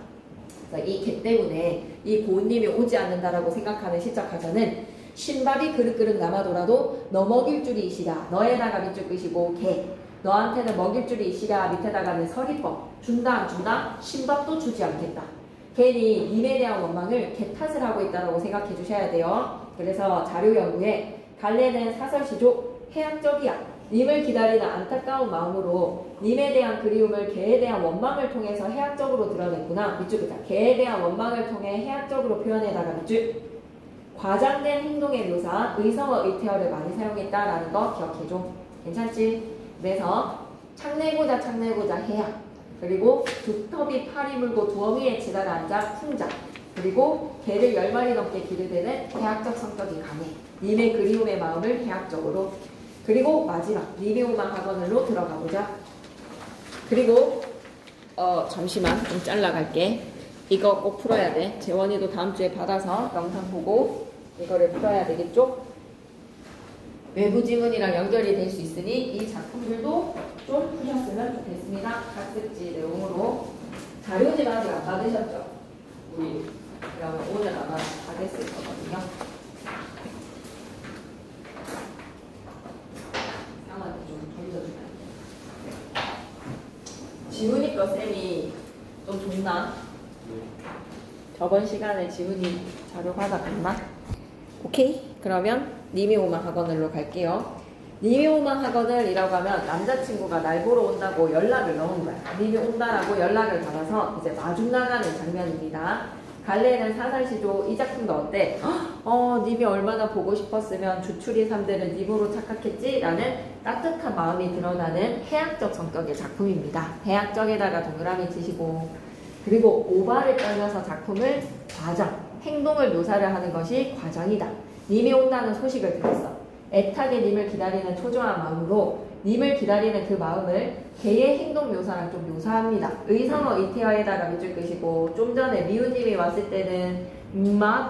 그래서 이 개 때문에 이 고운님이 오지 않는다라고 생각하는 시적 하자는 신밥이 그릇그릇 남아돌아도 넘어길 줄이 이시다. 너에다가 밑줄 끄시고 개. 너한테는 먹일 줄이 있으랴 밑에다가는 서리법. 준다 안 준다? 신밥도 주지 않겠다. 괜히 님에 대한 원망을 개탓을 하고 있다고 생각해 주셔야 돼요. 그래서 자료 연구에 갈래는 사설시족, 해학적이야. 님을 기다리는 안타까운 마음으로 님에 대한 그리움을 개에 대한 원망을 통해서 해학적으로 드러냈구나. 밑줄 그자. 개에 대한 원망을 통해 해학적으로 표현해다가 밑줄. 과장된 행동의 묘사, 의성어 의태어를 많이 사용했다라는 거 기억해줘. 괜찮지? 그래서 창내고자 해학. 그리고 두터비 팔이 물고 두어미에 치다가 앉아 풍자. 그리고 개를 10마리 넘게 기르되는 해학적 성격이 강해. 님의 그리움의 마음을 해학적으로. 그리고 마지막 리비오만 학원으로 들어가 보자. 그리고 잠시만 좀 잘라갈게. 이거 꼭 풀어야 돼. 재원이도 다음 주에 받아서 영상 보고 이거를 풀어야 되겠죠? 외부 지문이랑 연결이 될 수 있으니 이 작품들도 좀 푸셨으면 좋겠습니다. 학습지 내용으로. 자료집 아직 안 받으셨죠? 우리 그러면 오늘 아마 받았을 거거든요. 상황을 좀 던져주면 지훈이 거 쌤이 좀 좋나? 저번 시간에 지훈이 자료 받아갔나? 오케이? 그러면 니미오마 학원으로 갈게요. 니미오마 학원을이라고 하면 남자친구가 날 보러 온다고 연락을 넣은 거야. 님이 온다라고 연락을 받아서 이제 마중 나가는 장면입니다. 갈래는 사살시조. 이 작품도 어때? 님이 얼마나 보고 싶었으면 주추리 3대를 님으로 착각했지? 라는 따뜻한 마음이 드러나는 해학적 성격의 작품입니다. 해학적에다가 동그라미 치시고. 그리고 오바를 떨면서 작품을 과장, 행동을 묘사를 하는 것이 과장이다. 님이 온다는 소식을 들었어. 애타게 님을 기다리는 초조한 마음으로 님을 기다리는 그 마음을 개의 행동 묘사랑 좀 묘사합니다. 의성어 의태어에다가 밑줄 끄시고, 좀 전에 미우님이 왔을 때는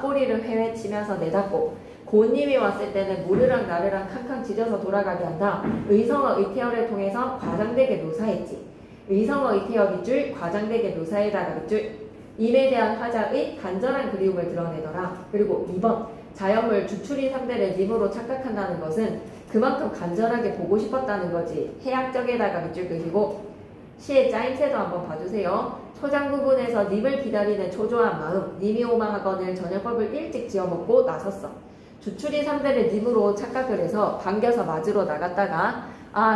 꼬리를 회회치면서 내닫고, 고님이 왔을 때는 모르랑 나르랑 캉캉 짖어서 돌아가게 한다. 의성어 의태어를 통해서 과장되게 묘사했지. 의성어 의태어 밑줄, 과장되게 묘사에다가 밑줄. 임에 대한 화자의 간절한 그리움을 드러내더라. 그리고 2번 자연물 주추리 3대를 님으로 착각한다는 것은 그만큼 간절하게 보고 싶었다는 거지. 해학적에다가 밑줄 끄시고 시의 짜임새도 한번 봐주세요. 초장 부분에서 님을 기다리는 초조한 마음. 님이 오마 학원을 전염법을 일찍 지어먹고 나섰어. 주추리 3대를 님으로 착각을 해서 반겨서 맞으러 나갔다가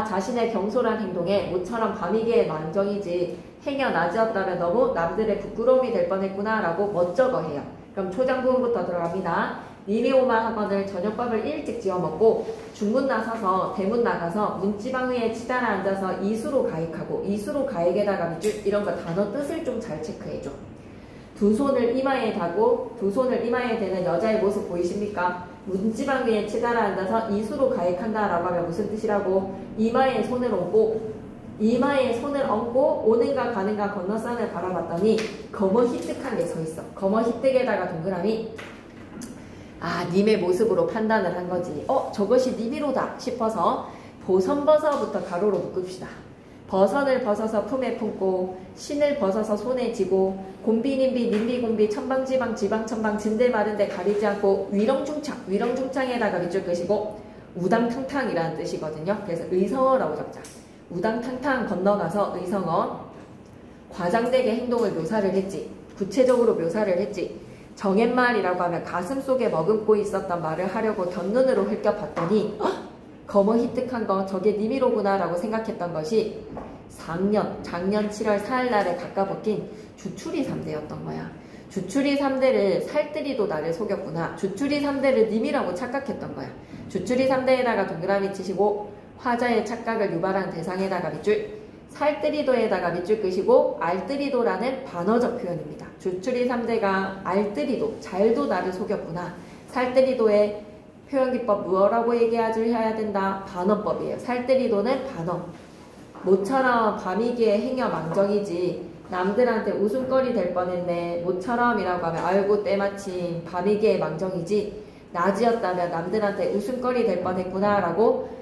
자신의 경솔한 행동에 모처럼 밤이기의 만정이지 행여 낮이었다면 너무 남들의 부끄러움이 될 뻔했구나 라고 멋쩍어 해요. 그럼 초장 부분부터 들어갑니다. 님이 오마 학원을 저녁밥을 일찍 지어먹고 중문 나서서 대문 나가서 문지방 위에 치달아 앉아서 이수로 가액하고, 이수로 가액에다가 밑줄 이런 거 단어 뜻을 좀 잘 체크해줘. 두 손을 이마에 대고 두 손을 이마에 대는 여자의 모습 보이십니까? 문지방 위에 치달아 앉아서 이수로 가액한다 라고 하면 무슨 뜻이라고? 이마에 손을 얹고 오는가 가는가 건너산을 바라봤더니 거머히뜩한 게 서있어. 거머히뜩에다가 동그라미. 님의 모습으로 판단을 한 거지. 저것이 님이로다 싶어서 보선버서부터 가로로 묶읍시다. 버선을 벗어서 품에 품고, 신을 벗어서 손에 쥐고, 곰비님비 님비곰비 천방지방 지방천방 진들 마른데 가리지 않고 위렁중창에다가 밑줄 끄시고, 우당탕탕이라는 뜻이거든요. 그래서 의성어라고 적자. 우당탕탕 건너가서 의성어. 과장되게 행동을 묘사를 했지. 구체적으로 묘사를 했지. 정옛말이라고 하면 가슴 속에 머금고 있었던 말을 하려고 곁눈으로 흘겨봤더니 거머히뜩한 거 저게 님이로구나 라고 생각했던 것이 작년 7월 4일날에 가까벗긴 주추리 3대였던 거야. 주추리 3대를 살뜰히도 나를 속였구나. 주추리 3대를 님이라고 착각했던 거야. 주추리 3대에다가 동그라미 치시고 화자의 착각을 유발한 대상에다가 밑줄, 살뜰히도에다가 밑줄 끄시고 알뜰히도라는 반어적 표현입니다. 주추리 3대가 알뜰히도, 잘도 나를 속였구나. 살뜰히도의 표현기법 뭐라고 얘기해야 된다? 반어법이에요. 살뜰히도는 반어. 모처럼 밤이기에 행여 망정이지 남들한테 웃음거리 될 뻔했네. 모처럼이라고 하면 아이고 때마침 밤이기에 망정이지 낮이었다면 남들한테 웃음거리 될 뻔했구나 라고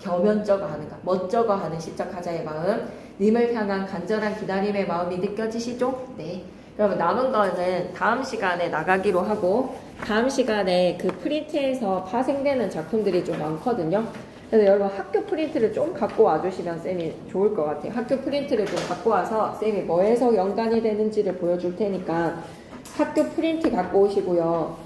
겸연쩍어 하는가, 멋쩍어 하는 시적하자의 마음, 님을 향한 간절한 기다림의 마음이 느껴지시죠? 네. 그러면 남은 거는 다음 시간에 나가기로 하고, 다음 시간에 그 프린트에서 파생되는 작품들이 좀 많거든요. 그래서 여러분 학교 프린트를 좀 갖고 와주시면 쌤이 좋을 것 같아요. 학교 프린트를 좀 갖고 와서 쌤이 뭐에서 연관이 되는지를 보여줄 테니까 학교 프린트 갖고 오시고요.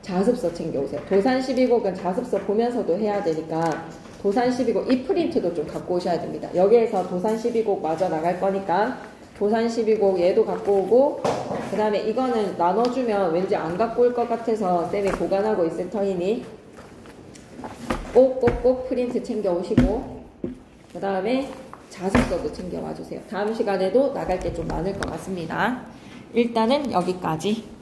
자습서 챙겨오세요. 도산 12곡은 자습서 보면서도 해야 되니까 도산 12곡 이 프린트도 좀 갖고 오셔야 됩니다. 여기에서 도산 12곡 마저 나갈 거니까 도산 12곡 얘도 갖고 오고, 그 다음에 이거는 나눠주면 왠지 안 갖고 올 것 같아서 쌤이 보관하고 있을 터이니 꼭꼭꼭 프린트 챙겨 오시고, 그 다음에 자습서도 챙겨 와주세요. 다음 시간에도 나갈 게 좀 많을 것 같습니다. 일단은 여기까지.